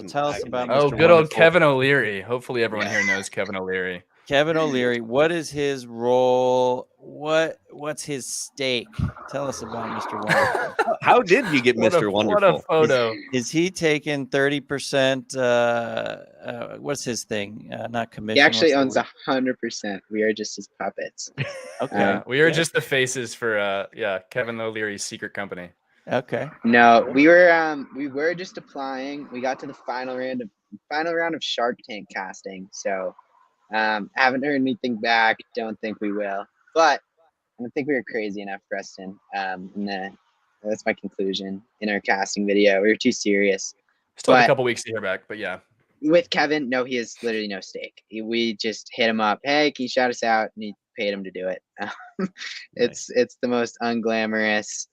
Tell us about Oh, Mr. good old Wonderful. Kevin O'Leary. Hopefully everyone here knows Kevin O'Leary. Kevin O'Leary, what is his role? What's his stake? Tell us about Mr. Wonderful. How did you get Mr. Wonderful? What a photo. Is he taking 30%? What's his thing? Not commission. He actually what's the owns word? 100%. We are just his puppets. Okay. We are just the faces for Kevin O'Leary's secret company. Okay. No, we were just applying. We got to the final round of Shark Tank casting. So haven't heard anything back. Don't think we will. But I don't think we were crazy enough, Preston. That's my conclusion in our casting video. We were too serious. Still have a But couple weeks to hear back, but yeah. with Kevin, no, he has literally no stake. We just hit him up. Hey, can you shout us out? And he paid him to do it. It's the most unglamorous.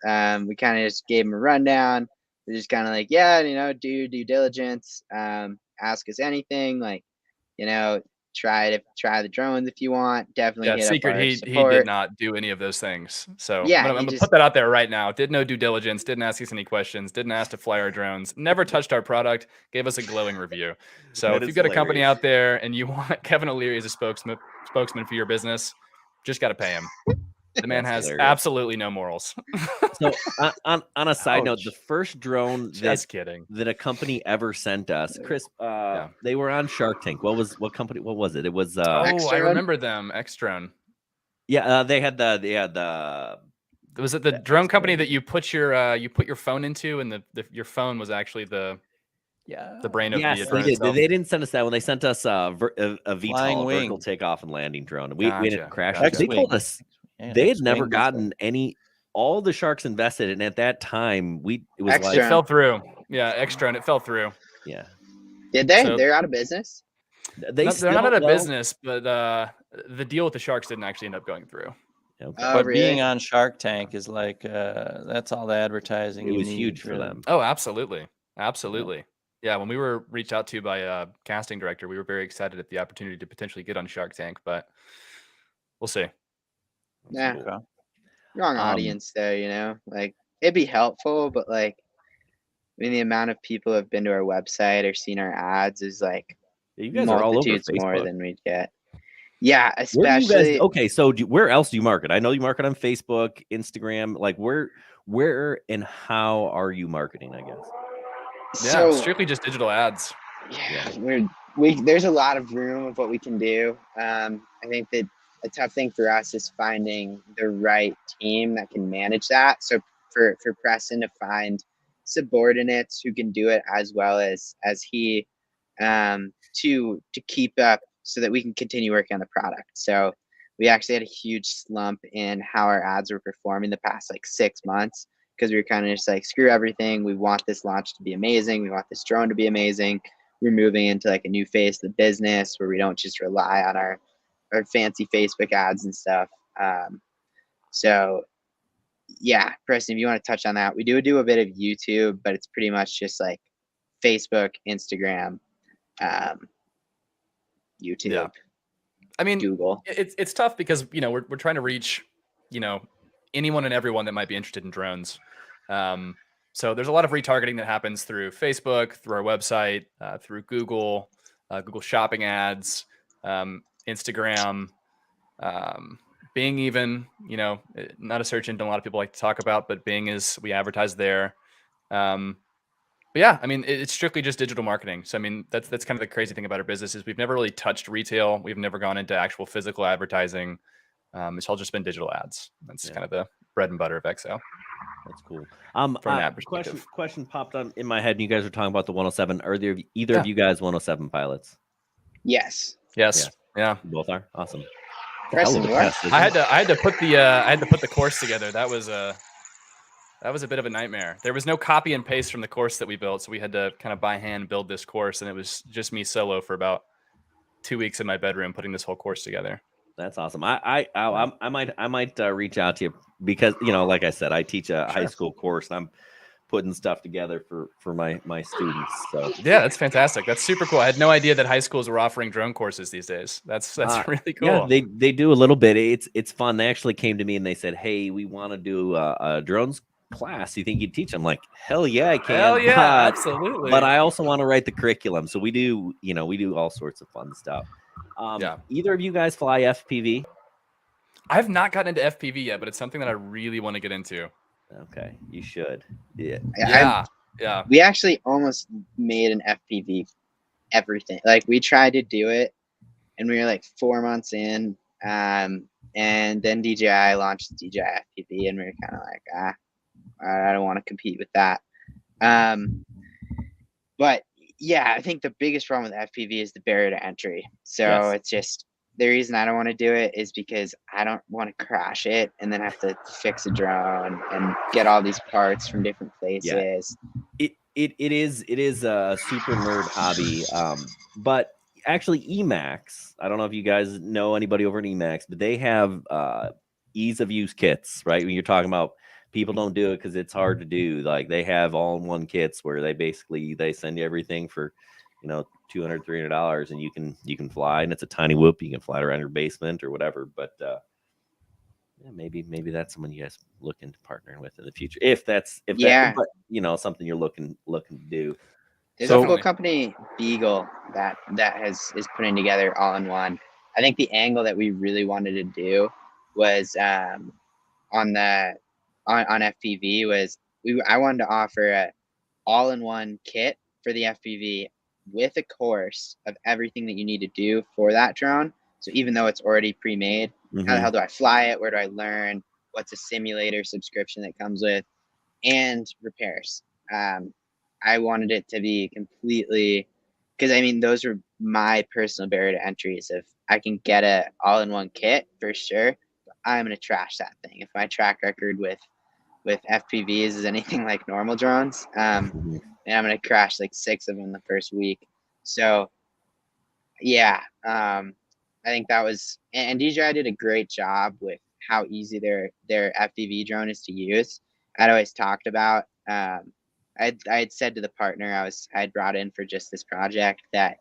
We kind of just gave him a rundown. They're just kind of like, yeah, do due diligence, ask us anything, like, try the drones if you want. Definitely Yeah, hit up secret, our he did support. not do any of those things. So Yeah, I'm gonna put that out there right now. Did no due diligence, didn't ask us any questions, didn't ask to fly our drones, never touched our product, gave us a glowing review. So That if is you've got a company hilarious. out there and you want Kevin O'Leary as a spokesman for your business, just got to pay him. The man That's has hilarious. absolutely no morals. So on a side note, the Ouch. first drone Just kidding. that a company ever sent us, Chris, Yeah. they were on Shark Tank. What company? What was it? It was Oh, I Extron? remember them. Extron. yeah. They had the Was it the The drone company Extron. that you put your phone into, and your phone was actually the Yeah. brain of yes, the they drone did. itself? They didn't send us that one. They sent us a Flying VTOL, vertical wing. takeoff and landing drone. We ended up Gotcha, crashing. gotcha. They told X-wing. us Yeah, they had never X-wing, that's gotten any. All the sharks invested, and at that time, it was Extra. like, It fell through. Yeah, Extron. It fell through. yeah, Did they? So- They're out of business. they They're not still out of though- business, but the deal with the Sharks didn't actually end up going through. Okay. Oh, But really? being on Shark Tank is like that's all the advertising It you was need, huge for really. them. Oh, absolutely, absolutely. Yeah, when we were reached out to by a casting director, we were very excited at the opportunity to potentially get on Shark Tank, but we'll see. Nah, Okay. wrong audience though. Like, it'd be helpful, but like, I mean, the amount of people who have been to our website or seen our ads is like You guys are all over multitudes more Facebook. than we'd get. Yeah, Where do you especially. guys? Okay, so where else do you market? I know you market on Facebook, Instagram. Like where and how are you marketing? I guess. Yeah, So strictly just digital ads. yeah, there's a lot of room of what we can do. I think that a tough thing for us is finding the right team that can manage that. So for Preston to find subordinates who can do it as well as he, to keep up so that we can continue working on the product. So we actually had a huge slump in how our ads were performing the past like 6 months, because we were kind of just like, screw everything. We want this launch to be amazing. We want this drone to be amazing. We're moving into like a new phase of the business where we don't just rely on our fancy Facebook ads and stuff. So yeah, Preston, if you want to touch on that, we do a bit of YouTube, but it's pretty much just like Facebook, Instagram, YouTube, Yeah. I mean, Google. it's tough because we're trying to reach anyone and everyone that might be interested in drones. So there's a lot of retargeting that happens through Facebook, through our website, through Google, Google Shopping ads, Instagram, Bing. Even not a search engine a lot of people like to talk about, but Bing we advertise there. But yeah, I mean, it's strictly just digital marketing. So I mean, that's kind of the crazy thing about our business is we've never really touched retail. We've never gone into actual physical advertising. It's all just been digital ads. That's kind of the bread and butter of EXO. That's cool. From an ad perspective. Question popped on in my head, and you guys were talking about the 107. Are there either of you guys 107 pilots? Yes. Yes. Yeah. You both are awesome. Preston, Hell of a what? test, isn't I it? had to put the course together. That was a bit of a nightmare. There was no copy and paste from the course that we built, so we had to kind of by hand build this course, and it was just me solo for about 2 weeks in my bedroom putting this whole course together. That's awesome. I might reach out to you because like I said, I teach a high school course, and I'm putting stuff together for my students. So Yeah, that's fantastic. That's super cool. I had no idea that high schools were offering drone courses these days. That's really cool. Yeah, they do a little bit. It's fun. They actually came to me and they said, "Hey, we want to do a drones class. You think you'd teach?" I'm like, "Hell yeah, I can." Hell yeah, absolutely. But I also want to write the curriculum, so we do all sorts of fun stuff. Yeah. Either of you guys fly FPV? I've not gotten into FPV yet, but it's something that I really want to get into. Okay, you should. Yeah. Yeah. We actually almost made an FPV everything. Like, we tried to do it, and we were like 4 months in, and then DJI launched DJI FPV, and we were kind of like, I don't want to compete with that. But yeah, I think the biggest problem with FPV is the barrier to entry. So Yes. it's just, the reason I don't want to do it is because I don't want to crash it and then have to fix a drone and get all these parts from different places. It is a super nerd hobby. But actually Emacs, I don't know if you guys know anybody over at Emacs, but they have ease of use kits, right? When you're talking about people don't do it because it's hard to do. Like they have all-in-one kits where they send you everything for, $200, $300, and you can fly, and it's a tiny whoop. You can fly it around your basement or whatever. But yeah, maybe that's someone you guys look into partnering with in the future, if that's something you're looking to do. There's a cool company, Beagle, that is putting together all in one. I think the angle that we really wanted to do was on FPV was I wanted to offer a all in one kit for the FPV with a course of everything that you need to do for that drone. So even though it's already pre-made, how the hell do I fly it? Where do I learn? What's a simulator subscription that comes with, and repairs. I wanted it to be completely, because I mean, those were my personal barrier to entries. If I can get a all-in-one kit for sure, I'm gonna trash that thing. If my track record with FPVs is anything like normal drones, and I'm gonna crash like 6 of them the first week. So yeah, I think that was, and DJI did a great job with how easy their FPV drone is to use. I'd always talked about, I'd said to the partner I'd brought in for just this project that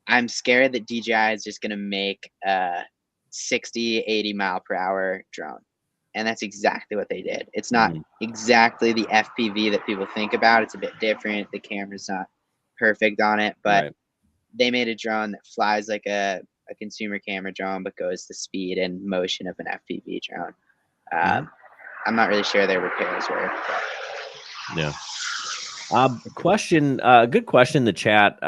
I'm scared that DJI is just gonna make a 60, 80 mile per hour drone. And that's exactly what they did. It's not exactly the FPV that people think about. It's a bit different. The camera's not perfect on it, but they made a drone that flies like a consumer camera drone, but goes the speed and motion of an FPV drone. I'm not really sure their repairs were. But. Yeah. Good question in the chat.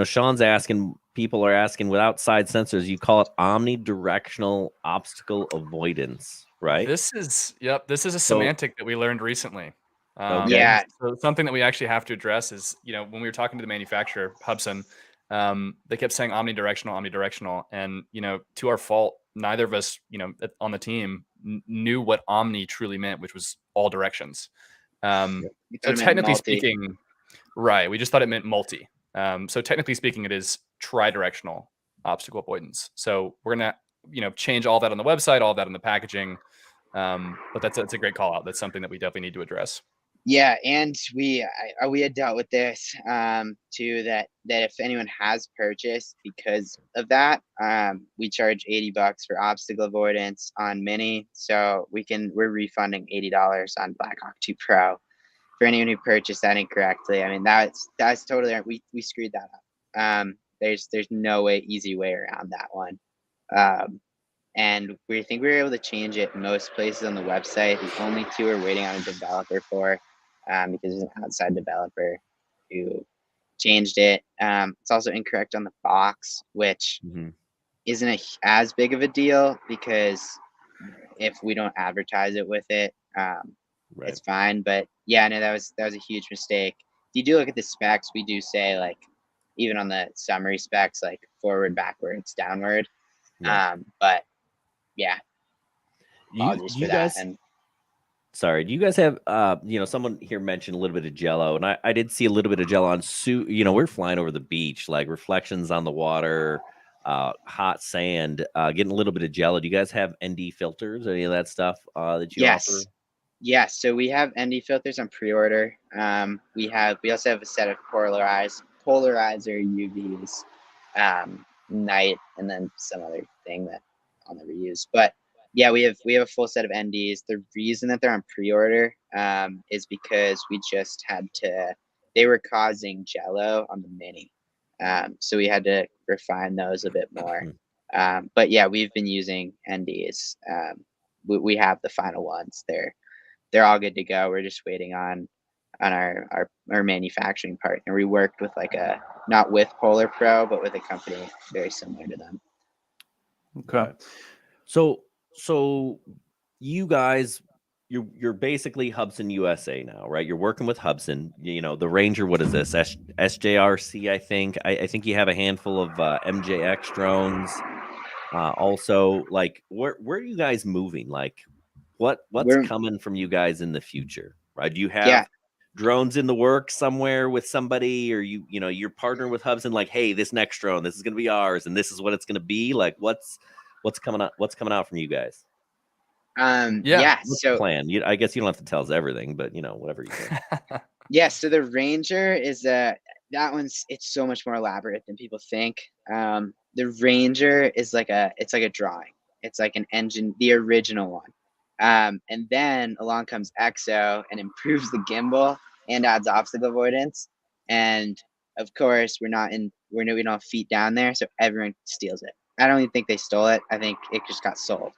Sean's asking, people are asking, without side sensors, you call it omnidirectional obstacle avoidance, right? This is a semantic that we learned recently. Yeah. So something that we actually have to address is, when we were talking to the manufacturer, Hubsan, they kept saying omnidirectional. And, to our fault, neither of us, on the team knew what omni truly meant, which was all directions. So technically speaking, right. We just thought it meant multi. So technically speaking, it is tri-directional obstacle avoidance. So we're going to, change all that on the website, all that in the packaging. But that's a great call out. That's something that we definitely need to address. Yeah, and we had dealt with this too, that if anyone has purchased because of that, we charge $80 for obstacle avoidance on Mini, so we're refunding $80 on Blackhawk 2 Pro for anyone who purchased that incorrectly. I mean, that's totally, we screwed that up. There's no easy way around that one. And we think we were able to change it most places on the website. The only 2 we're waiting on a developer for, because there's an outside developer who changed it. It's also incorrect on the box, which isn't as big of a deal, because if we don't advertise it with it, it's fine. But yeah, no, that was a huge mistake. If you do look at the specs, we do say, like, even on the summary specs, like forward, backwards, downward. But yeah, apologies for that. And sorry, do you guys have, someone here mentioned a little bit of jello, and I did see a little bit of jello on we're flying over the beach, like reflections on the water, hot sand, getting a little bit of jello. Do you guys have ND filters or any of that stuff that you offer? Yes. So we have ND filters on pre-order. We also have a set of polarizer UVs, night, and then some other thing that I'll never use. But yeah, we have a full set of NDs. The reason that they're on pre-order is because we just they were causing jello on the Mini. So we had to refine those a bit more. But yeah, we've been using NDs. We have the final ones. They're all good to go. We're just waiting on our manufacturing partner. We worked with not with Polar Pro, but with a company very similar to them. Okay. So you guys, you're basically Hubsan USA now, right? You're working with Hubsan. The Ranger. What is this? SJRC, I think. I think you have a handful of MJX drones. Also, like, where are you guys moving? Like, what's coming from you guys in the future? Right? Do you have drones in the works somewhere with somebody, or you're partnering with Hubsan? Like, hey, this next drone, this is going to be ours, and this is what it's going to be. Like, what's coming out from you guys? Yeah. What's the So plan? I guess you don't have to tell us everything, but whatever you can. yeah. So the Ranger is it's so much more elaborate than people think. The Ranger is it's like a drawing. It's like an engine, the original one. And then along comes EXO and improves the gimbal and adds obstacle avoidance. And of course, we don't have feet down there, so everyone steals it. I don't even think they stole it. I think it just got sold,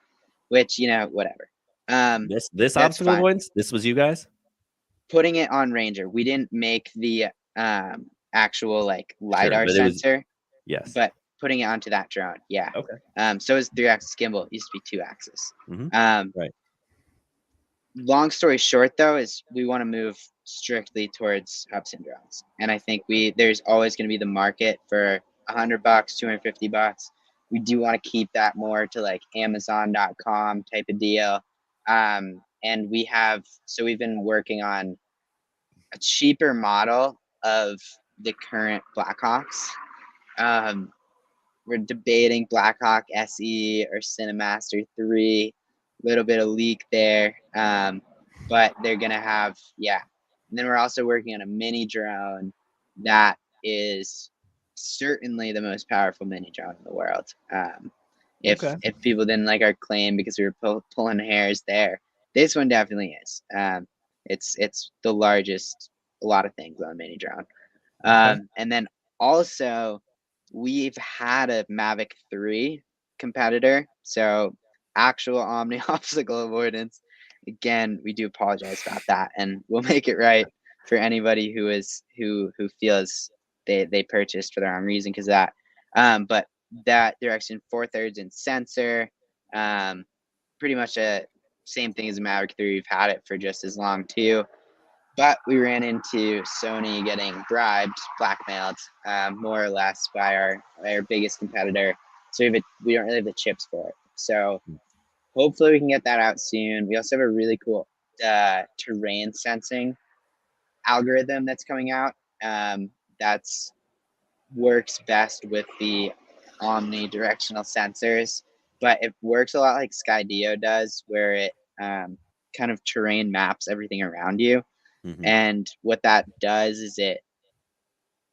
which whatever. This That's obstacle fine. avoidance, this was you guys? Putting it on Ranger, we didn't make the actual like lidar but it was sensor, yes. but putting it onto that drone, yeah. Okay. So it's 3-axis gimbal. It used to be 2-axis. Right. Long story short, though, is we want to move strictly towards Hubsan drones, and I think there's always going to be the market for $100, $250. We do want to keep that more to like Amazon.com type of deal, and we've been working on a cheaper model of the current Blackhawks. We're debating Blackhawk SE or Cinemaster 3. Little bit of leak there, but they're gonna have And then we're also working on a mini drone that is certainly the most powerful mini drone in the world. If people didn't like our claim because we were pulling hairs there, this one definitely is. It's the largest. A lot of things on a mini drone. And then also we've had a Mavic 3 competitor, so actual Omni obstacle avoidance. Again, we do apologize about that, and we'll make it right for anybody who feels they purchased for the wrong reason because that. But that direction 4/3 inch sensor, pretty much a same thing as a Mavic 3. We've had it for just as long too. But we ran into Sony getting bribed, blackmailed, more or less by our biggest competitor. So we don't really have the chips for it. So hopefully we can get that out soon. We also have a really cool terrain sensing algorithm that's coming out. That's works best with the omnidirectional sensors, but it works a lot like Skydio does, where it kind of terrain maps everything around you. And what that does is it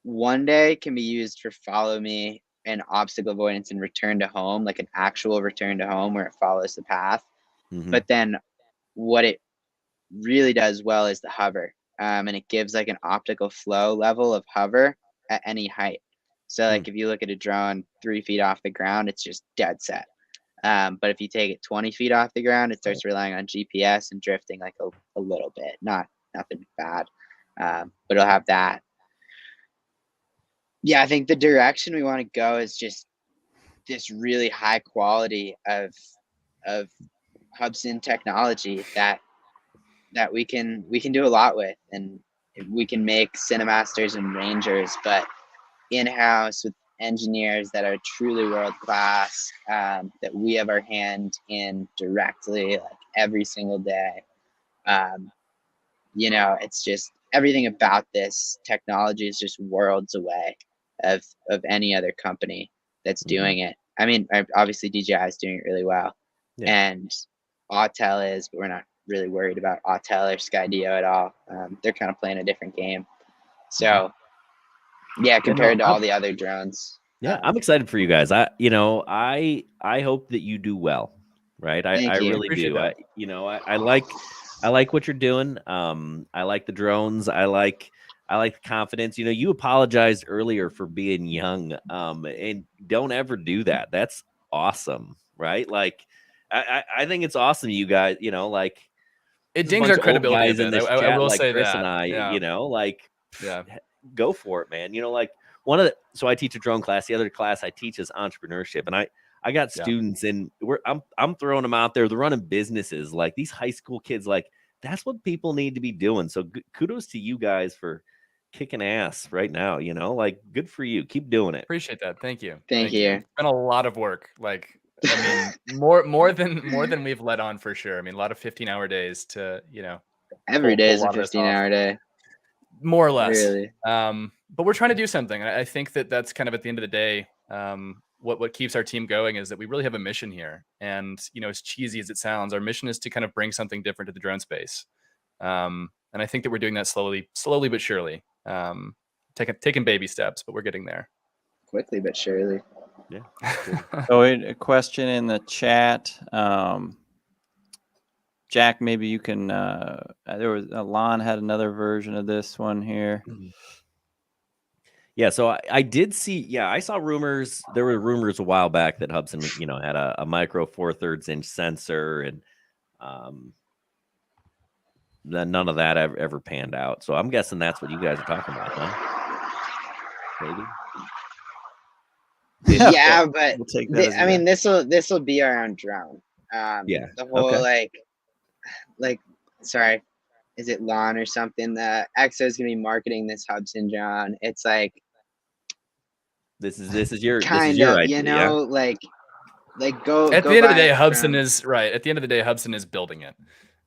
one day can be used for follow me and obstacle avoidance and return to home, like an actual return to home where it follows the path. But then what it really does well is the hover. And it gives like an optical flow level of hover at any height. So like if you look at a drone 3 feet off the ground, it's just dead set. But if you take it 20 feet off the ground, it starts relying on GPS and drifting like a little bit, nothing bad. But it'll have that. Yeah, I think the direction we want to go is just this really high quality of Hubsan technology that we can do a lot with, and we can make Cinemasters and Rangers, but in-house with engineers that are truly world class, that we have our hand in directly, like every single day. It's just everything about this technology is just worlds away of any other company that's doing it. I mean, obviously DJI is doing it really well, and Autel is, but we're not really worried about Autel or Skydio at all. They're kind of playing a different game. So compared to all the other drones. I'm excited for you guys. I hope that you do well, right? I really do. I like what you're doing. I like the drones. I like the confidence. You apologized earlier for being young. And don't ever do that. That's awesome, right? Like I think it's awesome, you guys, it dings our credibility a bit. I will say Chris that. and I, Yeah. go for it, man. So I teach a drone class. The other class I teach is entrepreneurship, and I got students, and I'm throwing them out there. They're running businesses, like these high school kids. Like that's what people need to be doing. So kudos to you guys for kicking ass right now. Good for you. Keep doing it. Appreciate that. Thank you. Thank you. It's been a lot of work. I mean, more than we've let on for sure. I mean, a lot of 15-hour days to every day is a 15-hour day, more or less. Really. But we're trying to do something. I think that's kind of at the end of the day. what keeps our team going is that we really have a mission here. And, as cheesy as it sounds, our mission is to kind of bring something different to the drone space. And I think that we're doing that slowly but surely. Taking baby steps, but we're getting there. Quickly but surely. Yeah. So a question in the chat. Jack, maybe you can. There was Alon had another version of this one here. Yeah, so I did see. Yeah, I saw rumors. There were rumors a while back that Hubsan, had a micro 4/3 inch sensor, and then none of that ever panned out. So I'm guessing that's what you guys are talking about, huh? Maybe. Yeah, but We'll take that as I mean, this will be our own drone. Yeah. The whole Okay. sorry, is it Lon or something? The EXO is gonna be marketing this Hubsan drone. It's like This is your kind idea. of, Yeah? go. At go the end of the buy day, a Hubsan drone. is right. At the end of the day, Hubsan is building it.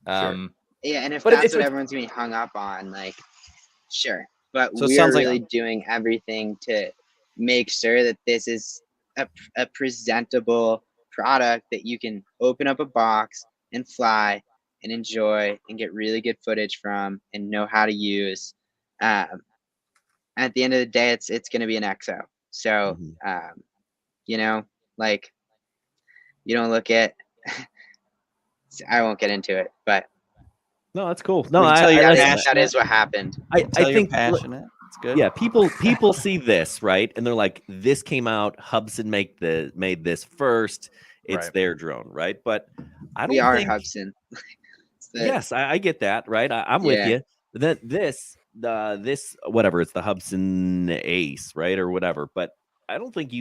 Sure. Yeah, and if But that's it's- what everyone's gonna be hung up on, sure. But So it we're sounds like- really doing everything to make sure that this is a presentable product that you can open up a box and fly and enjoy and get really good footage from and know how to use. At the end of the day, it's going to be an EXO. So, you don't look at. I won't get into it, but No, that's cool. No, We can tell you I that that is what happened. I Tell you're think passionate. It's good. Yeah, people see this, right? And they're like, this came out, Hubsan made this first. It's Right. their drone, right? But I don't We are think Hubsan. yes, I get that, right? I'm with Yeah. you. That this whatever, it's the Hubsan Ace, right? Or whatever. But I don't think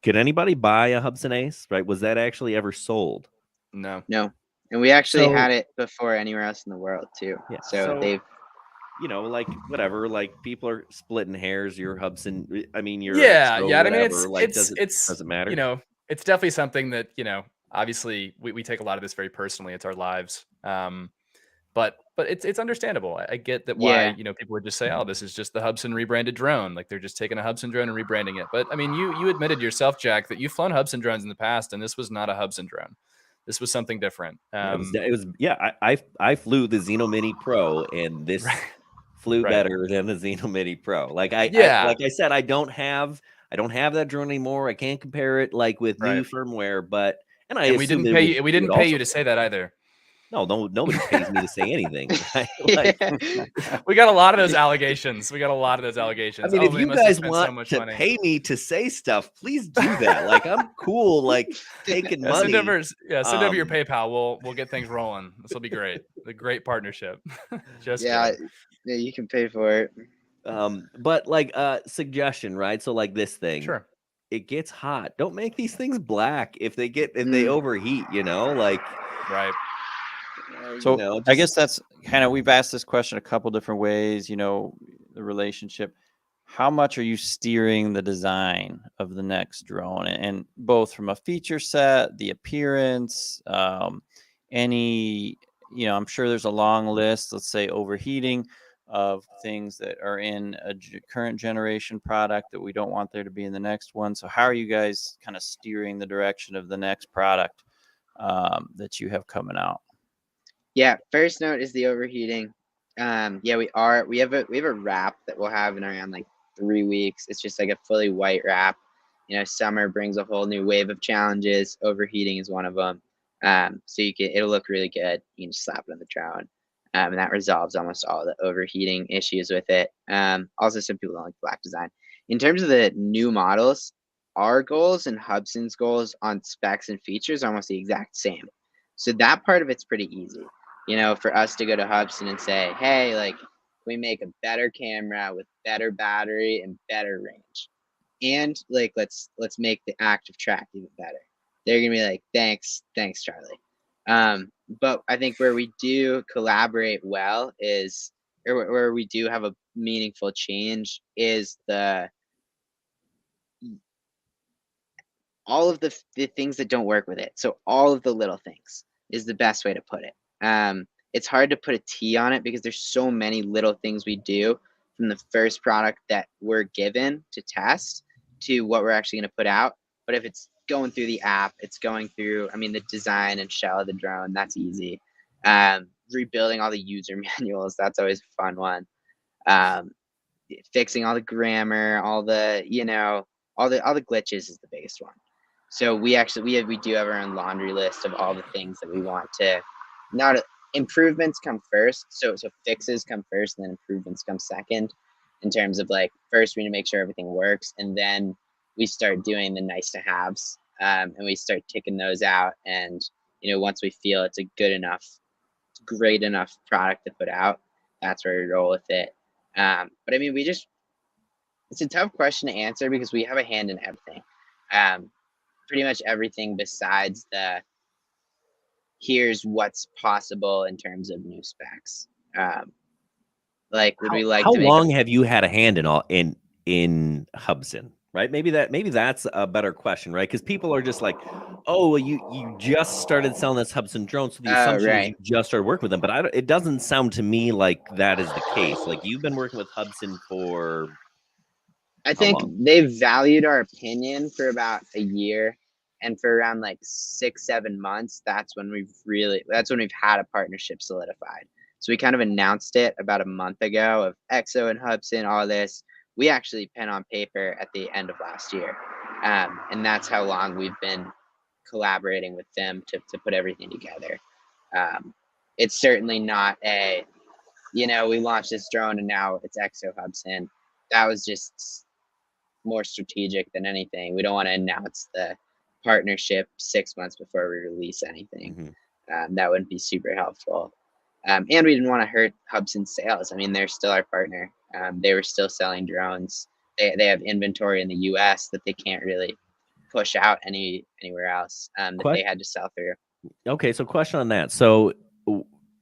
could anybody buy a Hubsan Ace, right? Was that actually ever sold? No. And we actually So- had it before anywhere else in the world too. Yeah, So so- they've Whatever, people are splitting hairs. Your Hubsan, I mean, your Yeah. EXO, I mean, whatever, it's doesn't matter. It's definitely something that, obviously we take a lot of this very personally. It's our lives. But it's understandable. I get that why, Yeah. people would just say, oh, this is just the Hubsan rebranded drone. Like they're just taking a Hubsan drone and rebranding it. But I mean, you admitted yourself, Jack, that you've flown Hubsan drones in the past, and this was not a Hubsan drone. This was something different. It was I flew the Xeno Mini Pro, and this flew Right. better than the Xeno Mini Pro. Like I said, I don't have that drone anymore. I can't compare it with new Right. firmware, but And we didn't pay you. We didn't pay you to say that either. No, nobody pays me to say anything. Right? We got a lot of those allegations. I mean, if they you must have guys spent so want much to money. pay me to say stuff, please do that. I'm cool, taking Yeah, money. send over your Um, PayPal. We'll get things rolling. This will be great. A great partnership. Just yeah, kidding. yeah, you can pay for it. But suggestion, right? So this thing, Sure. it gets hot. Don't make these things black if they overheat, Right. So I guess that's we've asked this question a couple different ways, the relationship. How much are you steering the design of the next drone, and both from a feature set, the appearance, any, I'm sure there's a long list, let's say overheating, of things that are in a current generation product that we don't want there to be in the next one. So how are you guys kind of steering the direction of the next product that you have coming out? Yeah, first note is the overheating. Yeah, we have a wrap that we'll have in around 3 weeks. It's just a fully white wrap. Summer brings a whole new wave of challenges. Overheating is one of them. So it'll look really good. You can just slap it on the drone. And that resolves almost all the overheating issues with it. Also, some people don't like black design. In terms of the new models, our goals and Hubsan's goals on specs and features are almost the exact same. So that part of it's pretty easy. For us to go to Hubsan and say, hey, we make a better camera with better battery and better range. And let's make the active track even better. They're gonna be like, thanks, Charlie. But I think where we do collaborate well is, or where we do have a meaningful change is all of the things that don't work with it. So all of the little things is the best way to put it. It's hard to put a T on it because there's so many little things we do from the first product that we're given to test to what we're actually going to put out. But if it's going through the app, it's going through, I mean, the design and shell of the drone, that's easy. Rebuilding all the user manuals, that's always a fun one. Fixing all the grammar, all the, you know, all the glitches is the biggest one. So we do have our own laundry list of all the things that we want to, not improvements come first. So fixes come first, and then improvements come second. In terms of like, first we need to make sure everything works, and then we start doing the nice to haves, and we start ticking those out. And you know, once we feel it's a good enough, great enough product to put out, that's where we roll with it. But I mean, it's a tough question to answer because we have a hand in everything. Pretty much everything besides the here's what's possible in terms of new specs. Like, would we like how to make long have you had a hand in Hubsan? Right? Maybe that's a better question, right? Because people are just like, oh, well, you just started selling this Hubsan drone, so the assumption is you just started working with them. But it doesn't sound to me like that is the case. Like, you've been working with Hubsan for I think they've valued our opinion for about a year, and for around like 6-7 months, that's when we've had a partnership solidified. So we kind of announced it about a month ago of EXO and Hubsan, all this. We actually pen on paper at the end of last year. And that's how long we've been collaborating with them to put everything together. It's certainly not we launched this drone and now it's EXO Hubsan. That was just more strategic than anything. We don't want to announce the partnership 6 months before we release anything. That wouldn't be super helpful. And we didn't want to hurt Hubsan sales. I mean, they're still our partner. They were still selling drones. They have inventory in the US that they can't really push out anywhere else, that they had to sell through. Okay, so question on that. So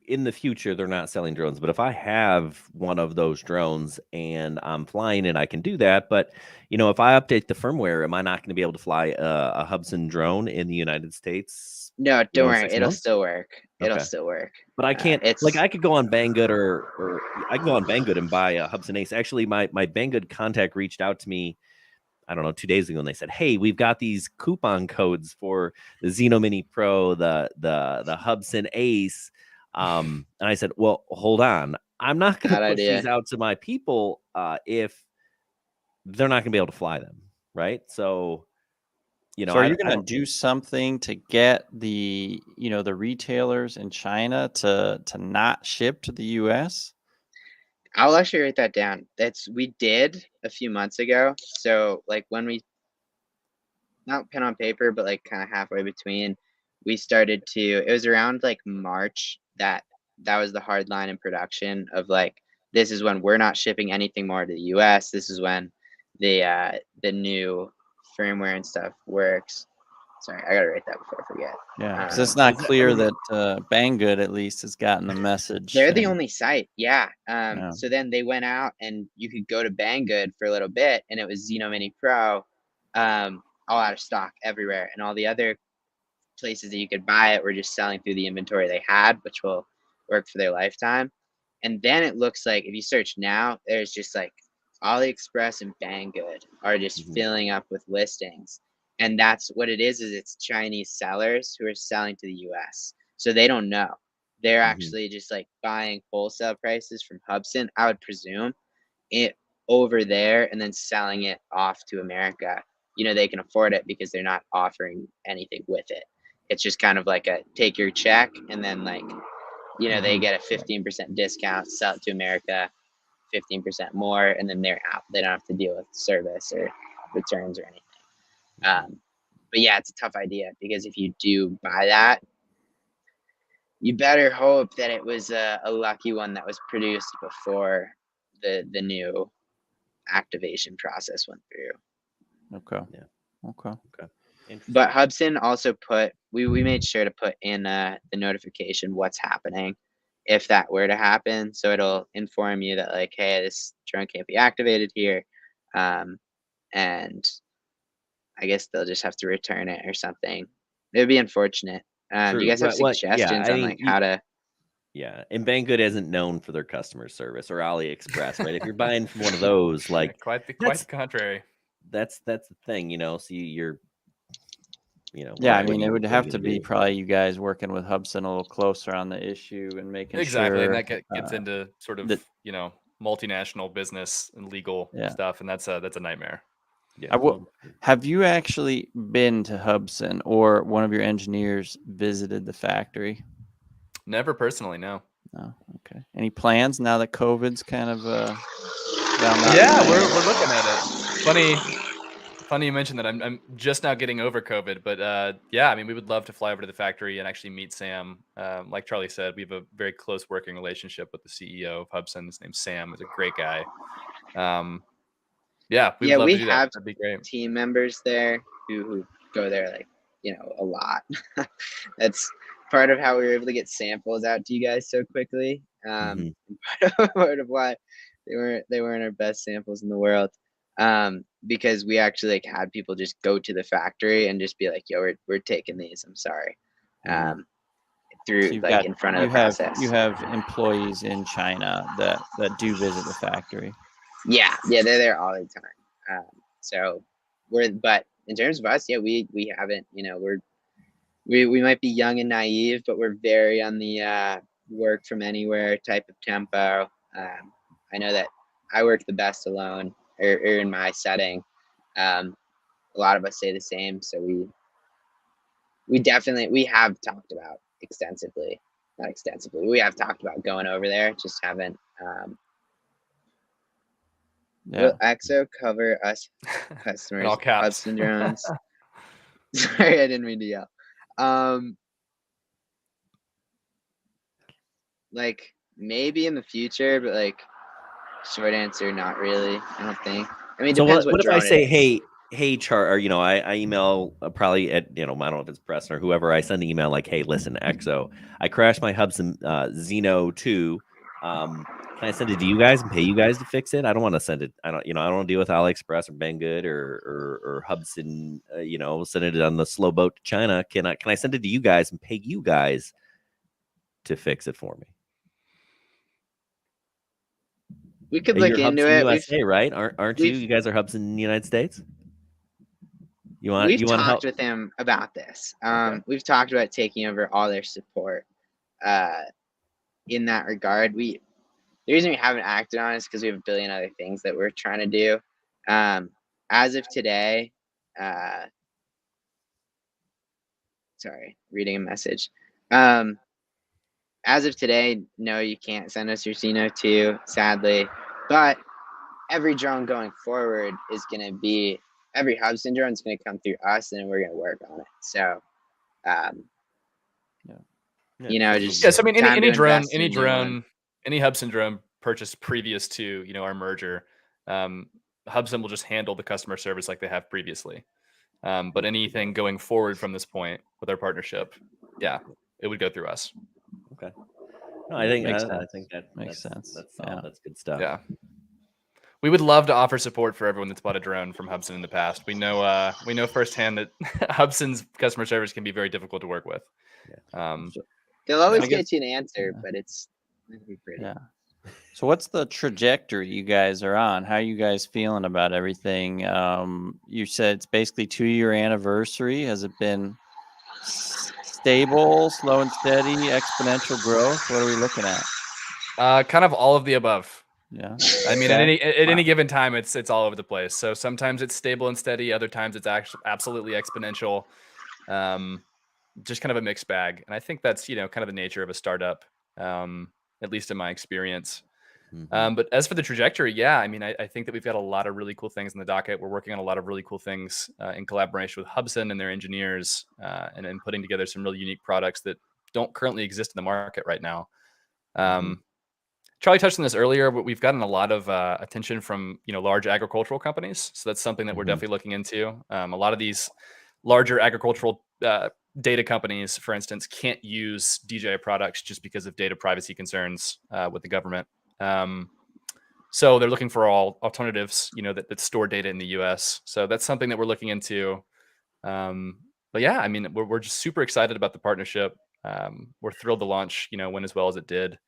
in the future, they're not selling drones, but if I have one of those drones and I'm flying it, I can do that. But, you know, if I update the firmware, am I not going to be able to fly a Hubsan drone in the United States? No, don't worry. It'll still work. It'll Okay. still work. But I can't, like, I could go on Banggood or I can go on Banggood and buy a Hubsan Ace. Actually, my Banggood contact reached out to me, I don't know, 2 days ago, and they said, hey, we've got these coupon codes for the Xeno Mini Pro, the Hubsan Ace. And I said, well, hold on. I'm not going to push these out to my people if they're not going to be able to fly them, right? So, you know, so are you going to do something to get the retailers in China to not ship to the US? I'll actually write that down. We did a few months ago. So like when we, not pen on paper, but like kind of halfway between, we started it was around like March that was the hard line in production of like, this is when we're not shipping anything more to the US. This is when the new firmware and stuff works. Sorry, I gotta write that before I forget. Yeah, because it's not clear that Banggood at least has gotten the message. They're the only site, yeah. So then they went out and you could go to Banggood for a little bit, and it was Xeno Mini Pro, all out of stock everywhere, and all the other places that you could buy it were just selling through the inventory they had, which will work for their lifetime. And then it looks like if you search now, there's just like AliExpress and Banggood are just filling up with listings. And that's what it is it's Chinese sellers who are selling to the US. So they don't know. They're actually just like buying wholesale prices from Hubsan, I would presume, it over there, and then selling it off to America. You know, they can afford it because they're not offering anything with it. It's just kind of like a take your check, and then like, you know, they get a 15% discount, sell it to America, 15% more, and then they're out. They don't have to deal with service or returns or anything. But yeah, it's a tough idea because if you do buy that, you better hope that it was a lucky one that was produced before the new activation process went through. Okay. Yeah. Okay. But Hubsan also we made sure to put in the notification what's happening if that were to happen. So it'll inform you that like, hey, this drone can't be activated here. And I guess they'll just have to return it or something. It would be unfortunate. Do you guys have suggestions on like how to? Yeah, and Banggood isn't known for their customer service, or AliExpress, right? If you're buying from one of those, like quite the contrary. that's the thing, you know. So you're, you know, Yeah, I what mean, are it you would have to gonna be do? probably you guys working with Hubsan a little closer on the issue and making Exactly, and sure that gets into sort of that multinational business and legal stuff, and that's a nightmare. Yeah. Have you actually been to Hubsan or one of your engineers visited the factory? Never personally, no. No. Okay. Any plans now that COVID's kind of Yeah, we're looking at it. Funny you mentioned that. I'm just now getting over COVID, but yeah, I mean, we would love to fly over to the factory and actually meet Sam. Like Charlie said, we have a very close working relationship with the CEO of Hubsan. His name's Sam. He's a great guy. Yeah, we'd love we to do that. have That'd be great. team members there who go there like, you know, a lot. That's part of how we were able to get samples out to you guys so quickly. Part of why they weren't our best samples in the world. Because we actually like had people just go to the factory and just be like, yo, we're taking these. I'm sorry. Through So like in front of the process. You have employees in China that do visit the factory. Yeah, they're there all the time. So but in terms of us, yeah, we haven't, you know, we might be young and naive, but we're very on the work from anywhere type of tempo. I know that I work the best alone or in my setting. A lot of us say the same. So we have talked about not extensively. We have talked about going over there, just haven't. Will EXO cover us customers? In all caps. Hubsan drones. Sorry, I didn't mean to yell. Like maybe in the future, but like short answer, not really. I don't think. I mean, it So depends what if I drone say, it is. hey, Char, or, you know, I email probably at, you know, I don't know if it's Preston or whoever, I send an email like, hey, listen, EXO, I crashed my Hubsan Xeno 2. Can I send it to you guys and pay you guys to fix it? I don't want to send it. I don't want to deal with AliExpress or Banggood or Hubsan, you know, send it on the slow boat to China. Can I send it to you guys and pay you guys to fix it for me? We could Hey, look you're into Hubsan it. USA, right? Aren't you? You guys are Hubsan in the United States. We've want to help talked with him about this. Okay. We've talked about taking over all their support. In that regard, the reason we haven't acted on it is because we have a billion other things that we're trying to do. As of today, sorry, reading a message. As of today, no, you can't send us your Xeno 2, sadly. But every drone going forward is going to be, every Hubsan drone is going to come through us, and we're going to work on it. So, you know, just yes. I mean, any drone, any Hubsan drone purchased previous to, you know, our merger, Hubsan will just handle the customer service like they have previously. But anything going forward from this point with our partnership, yeah, it would go through us. Okay. No, I think that makes sense. That's solid. That's good stuff. Yeah. We would love to offer support for everyone that's bought a drone from Hubsan in the past. We know firsthand that Hubsan's customer service can be very difficult to work with. Yeah. They'll always get you an answer, but it's gonna be pretty. Yeah. So what's the trajectory you guys are on? How are you guys feeling about everything? You said it's basically 2-year anniversary. Has it been stable, slow and steady, exponential growth? What are we looking at? Kind of all of the above. Yeah. I mean, at any given time, it's all over the place. So sometimes it's stable and steady. Other times it's actually absolutely exponential. Just kind of a mixed bag. And I think that's, you know, kind of the nature of a startup, at least in my experience. But as for the trajectory, yeah, I mean, I think that we've got a lot of really cool things in the docket. We're working on a lot of really cool things in collaboration with Hubsan and their engineers, and putting together some really unique products that don't currently exist in the market right now. Charlie touched on this earlier, but we've gotten a lot of attention from, you know, large agricultural companies. So that's something that we're definitely looking into. A lot of these larger agricultural data companies, for instance, can't use DJI products just because of data privacy concerns with the government. So they're looking for all alternatives, you know, that store data in the US. So that's something that we're looking into. But yeah, I mean, we're just super excited about the partnership. We're thrilled to launch, you know, went as well as it did.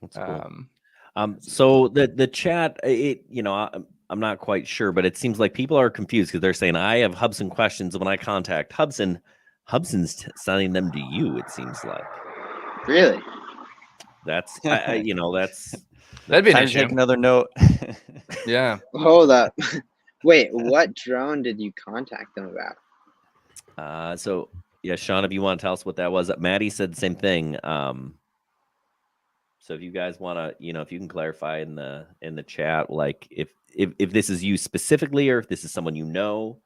That's cool. So the chat, you know, not quite sure, but it seems like people are confused because they're saying I have Hubsan questions. When I contact Hubsan, Hubsan's sending them to you. It seems like Really? that's that's That'd be an Time to issue. take another note. Yeah. Hold up. Wait, what drone did you contact them about? So yeah, Sean, if you want to tell us what that was, Maddie said the same thing. So if you guys want to, if you can clarify in the chat, like if this is you specifically or if this is someone you know.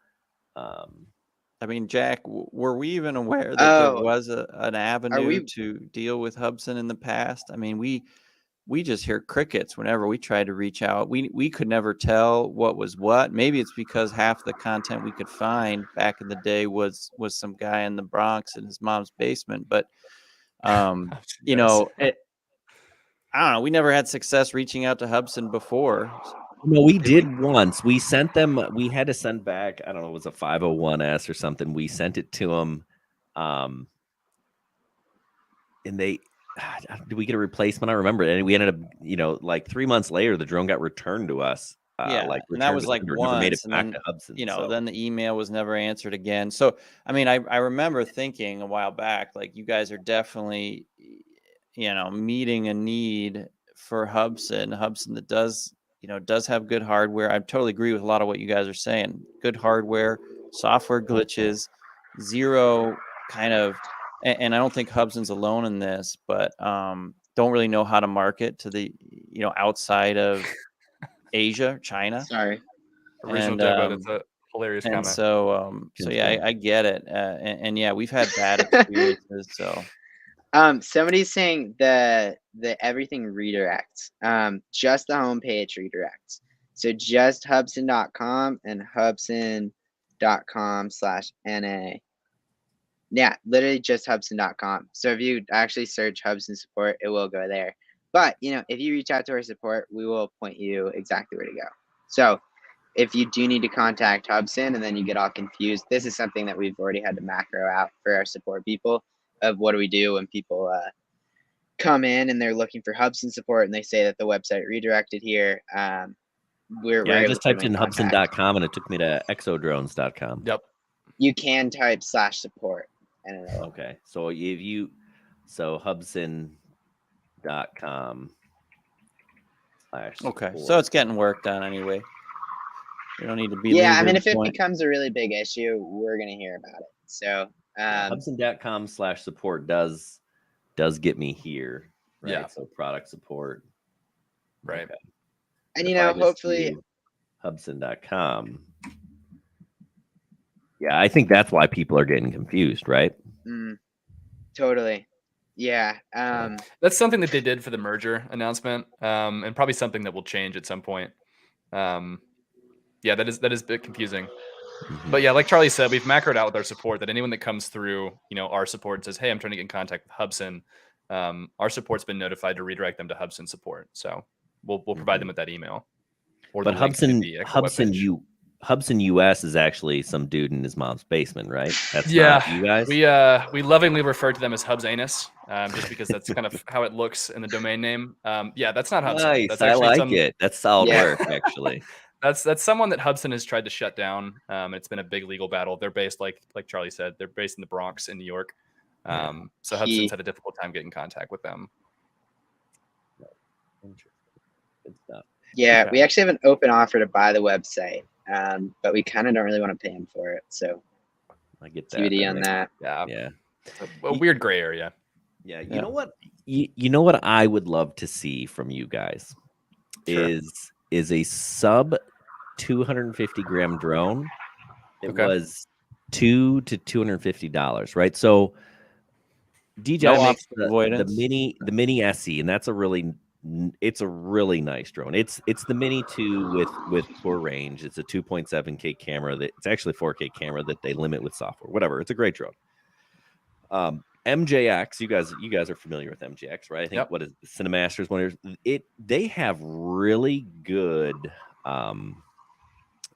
I mean, Jack, were we even aware that there was an avenue to deal with Hubsan in the past? I mean, we just hear crickets whenever we try to reach out. We could never tell what was what. Maybe it's because half the content we could find back in the day was some guy in the Bronx in his mom's basement. But I don't know. We never had success reaching out to Hubsan before. No, we did once. We sent them. We had to send back. I don't know. It was a 501s or something. We sent it to them, and they. Did we get a replacement? I remember it. And we ended up, like 3 months later, the drone got returned to us. And that was like once, made it and back then to Hubsan, then the email was never answered again. So I mean, I remember thinking a while back, like you guys are definitely, meeting a need for Hubsan that does have good hardware. I totally agree with a lot of what you guys are saying. Good hardware, software glitches, zero kind of. And I don't think Hubsan's alone in this, but don't really know how to market to the, outside of Asia, China. Sorry. Original Dobo, that's a hilarious comment. So yeah, I get it. And yeah, we've had bad experiences. So somebody's saying the everything redirects. Just the homepage redirects. So just Hubsan.com and Hubsan.com/NA. Yeah, literally just Hubsan.com. So if you actually search Hubsan support, it will go there. But if you reach out to our support, we will point you exactly where to go. So if you do need to contact Hubsan and then you get all confused, this is something that we've already had to macro out for our support people of what do we do when people come in and they're looking for Hubsan support and they say that the website redirected here. I just typed in Hubsan.com and it took me to exodrones.com. Yep. You can type /support. Okay. So Hubsan.com. Okay. So it's getting work done anyway. You don't need to be. Yeah, I mean, if it becomes a really big issue, we're gonna hear about it. So Hubsan.com/support does get me here. Right? Yeah. So product support. Right. Okay. And hopefully Hubsan.com. Yeah, I think that's why people are getting confused, right? Totally. Yeah. That's something that they did for the merger announcement, and probably something that will change at some point. Yeah, that is a bit confusing. Mm-hmm. But yeah, like Charlie said, we've macroed out with our support that anyone that comes through, our support says, "Hey, I'm trying to get in contact with Hubsan." Our support's been notified to redirect them to Hubsan support, so we'll provide them with that email. But Hubsan US is actually some dude in his mom's basement, right? That's not you guys. We lovingly refer to them as Hubsanus, just because that's kind of how it looks in the domain name. Yeah, that's not Hubsan. Nice. That's I like it. That's solid work, actually. That's someone that Hubsan has tried to shut down. It's been a big legal battle. They're based, like Charlie said, they're based in the Bronx in New York. So Hubsan's had a difficult time getting in contact with them. Interesting. Good stuff. Yeah, we actually have an open offer to buy the website, but we kind of don't really want to pay him for it. So I get that. TBD on that. Yeah. A weird gray area. Yeah. You know what? You know what I would love to see from you guys is a sub 250 gram drone. It was $200 to $250, right? So DJI makes the mini SE, and that's a really nice drone. It's the Mini 2 with poor range. It's a 2.7K camera it's actually 4K camera that they limit with software. Whatever. It's a great drone. MJX, you guys are familiar with MJX, right? I think what is Cinemasters one of they have really good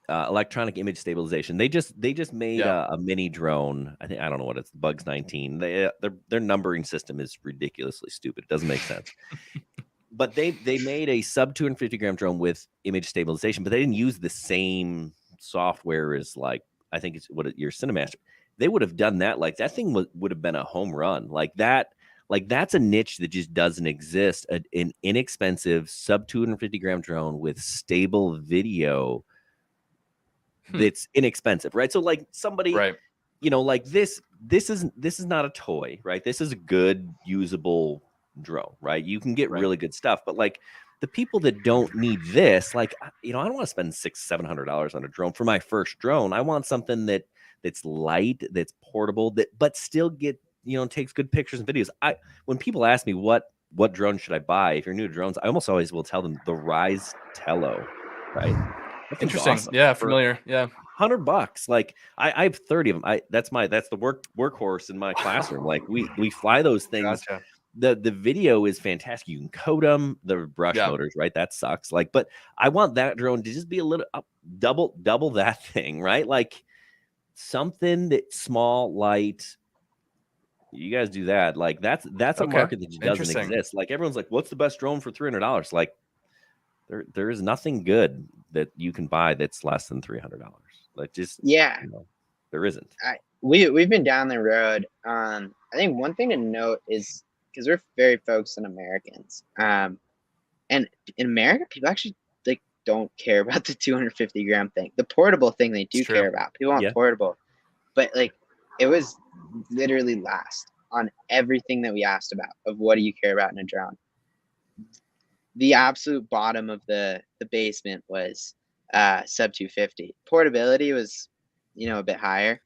electronic image stabilization. They just made a mini drone. I don't know what it's, Bugs 19. Their numbering system is ridiculously stupid. It doesn't make sense. but they made a sub 250-gram drone with image stabilization, but they didn't use the same software as like I think it's your Cinemaster. They would have done that. Like that thing would have been a home run. Like that. Like that's a niche that just doesn't exist. An inexpensive sub 250-gram drone with stable video that's inexpensive, right? So like somebody, Right. you know, like this is not a toy, right? This is a good usable drone, right? You can get really good stuff, but like the people that don't need this, like, you know, I don't want to spend $600-700 on a drone for my first drone. I want something that's light, that's portable, but still takes good pictures and videos. When people ask me what drone should I buy, if you're new to drones, I almost always will tell them the Rise Tello, right? Interesting. Awesome. Yeah, familiar. Yeah. $100. Like I have 30 of them. That's the workhorse in my classroom. Like we fly those things. Gotcha. The video is fantastic. You can code them. The brush motors, right? That sucks. Like, but I want that drone to just be a little double that thing, right? Like something that's small, light. You guys do that. Like that's a market that just doesn't exist. Like everyone's like, what's the best drone for $300? Like there is nothing good that you can buy that's less than $300. Like just there isn't. We've been down the road. I think one thing to note is because we're very focused on Americans, and in America, people actually like don't care about the 250-gram thing. The portable thing they do care about. People want portable, but like it was literally last on everything that we asked about of what do you care about in a drone. The absolute bottom of the basement was sub 250. Portability was, a bit higher.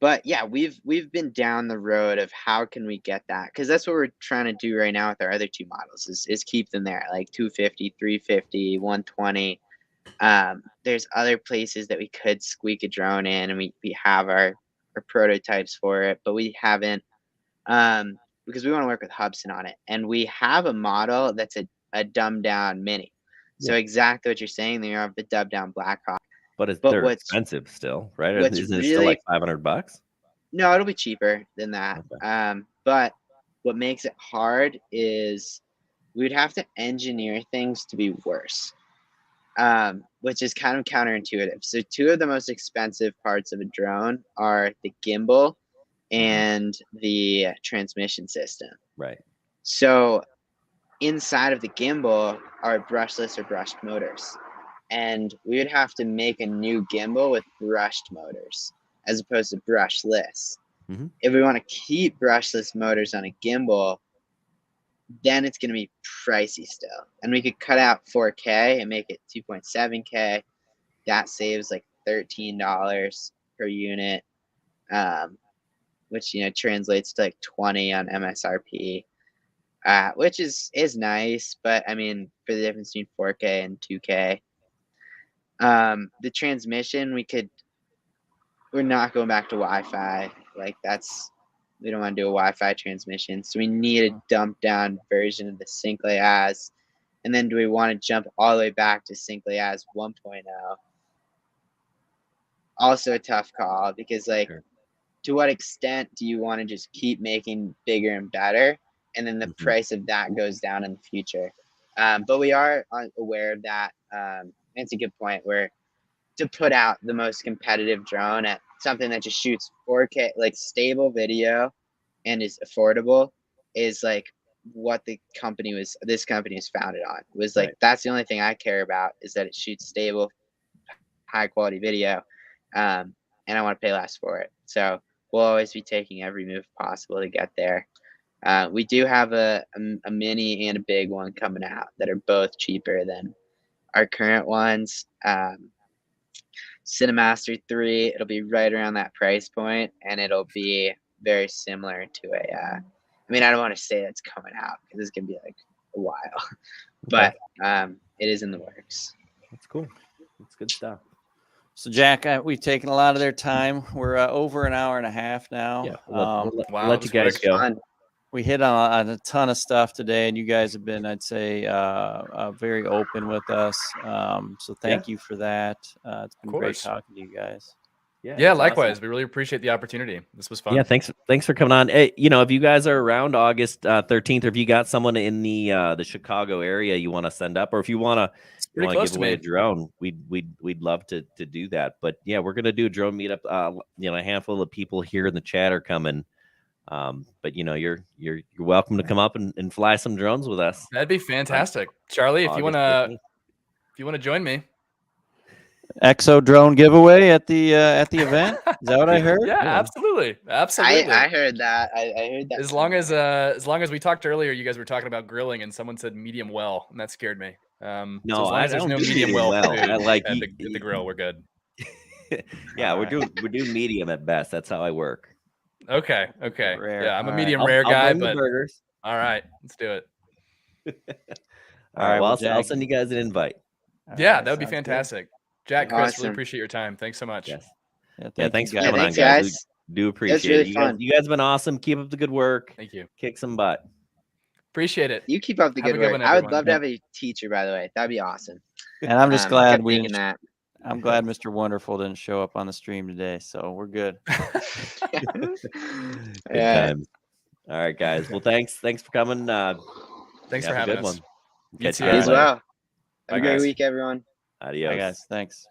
But yeah, we've been down the road of how can we get that, because that's what we're trying to do right now with our other two models is keep them there, like 250, 350, 120. There's other places that we could squeak a drone in, and we have our prototypes for it, but we haven't. Because we want to work with Hubsan on it. And we have a model that's a dumbed down mini. So exactly what you're saying, they have the dumbed down Blackhawk. But they're expensive still, right? Isn't it still like $500? No, it'll be cheaper than that. Okay. But what makes it hard is we'd have to engineer things to be worse, which is kind of counterintuitive. So two of the most expensive parts of a drone are the gimbal and the transmission system. Right. So inside of the gimbal are brushless or brushed motors. And we would have to make a new gimbal with brushed motors as opposed to brushless. Mm-hmm. If we want to keep brushless motors on a gimbal, then it's going to be pricey still. And we could cut out 4K and make it 2.7K. That saves like $13 per unit. Which translates to like 20 on MSRP, which is nice, but I mean for the difference between 4K and 2K. The transmission we're not going back to Wi-Fi. Like we don't want to do a Wi-Fi transmission, so we need a dumped down version of the Syncly as. And then do we want to jump all the way back to Syncly as 1.0? Also a tough call because to what extent do you want to just keep making bigger and better, and then the price of that goes down in the future? But we are aware of that. It's a good point where to put out the most competitive drone at something that just shoots 4K, like stable video and is affordable, is like what this company was founded on. Was like, that's the only thing I care about, is that it shoots stable, high quality video. And I want to pay less for it. So we'll always be taking every move possible to get there. We do have a mini and a big one coming out that are both cheaper than our current ones. Cinemaster 3, it'll be right around that price point, and it'll be very similar to I don't want to say it's coming out because it's going to be like a while, but it is in the works. That's cool. That's good stuff. So, Jack, we've taken a lot of their time. We're over an hour and a half now. Yeah, we'll let you guys go. Fun. We hit on a ton of stuff today, and you guys have been, I'd say, very open with us. So thank you for that. It's been great talking to you guys. Yeah, that's likewise. awesome. We really appreciate the opportunity. This was fun. Yeah, thanks for coming on. Hey, if you guys are around August 13th, or if you got someone in the Chicago area you want to send up, or if you want to close give to away me. a drone, we'd love to do that. But yeah, we're gonna do a drone meetup. A handful of people here in the chat are coming. But you're welcome to come up and fly some drones with us. That'd be fantastic, Charlie. If you August wanna 13th. join me. EXO drone giveaway at the event. Is that what I heard? Yeah, absolutely. I heard that. I heard that. As long as we talked earlier, you guys were talking about grilling, and someone said medium well, and that scared me. So as No, long as there's I no don't do medium medium well well. food I like at the grill, we're good. Yeah, All we're right. doing medium at best. That's how I work. Okay. Rare. Yeah, I'm a All medium I'll rare guy, bring the but burgers. all right, let's do it. All right. Well, I'll Jack. send you guys an invite. Yeah, that would be fantastic. Jack, Chris, really Awesome. appreciate your time. Thanks so much. Yes. Yeah, Thanks for you coming on, thanks, guys. guys. We do That's appreciate really it. fun. You guys have been awesome. Keep up the good work. Thank you. Kick some butt. Appreciate it. You keep up the Have a good good work. one, I would everyone. love to have a teacher, by the way. That'd be awesome. And I'm just I glad kept we thinking that. I'm glad Mr. Wonderful didn't show up on the stream today, so we're good. Good Yeah. times. All right, guys. Well, thanks for coming. Thanks have for a having good us. one. You Catch too. you You guys as later. well. Have Bye, a great guys. week, everyone. Adios. Bye, guys. Thanks.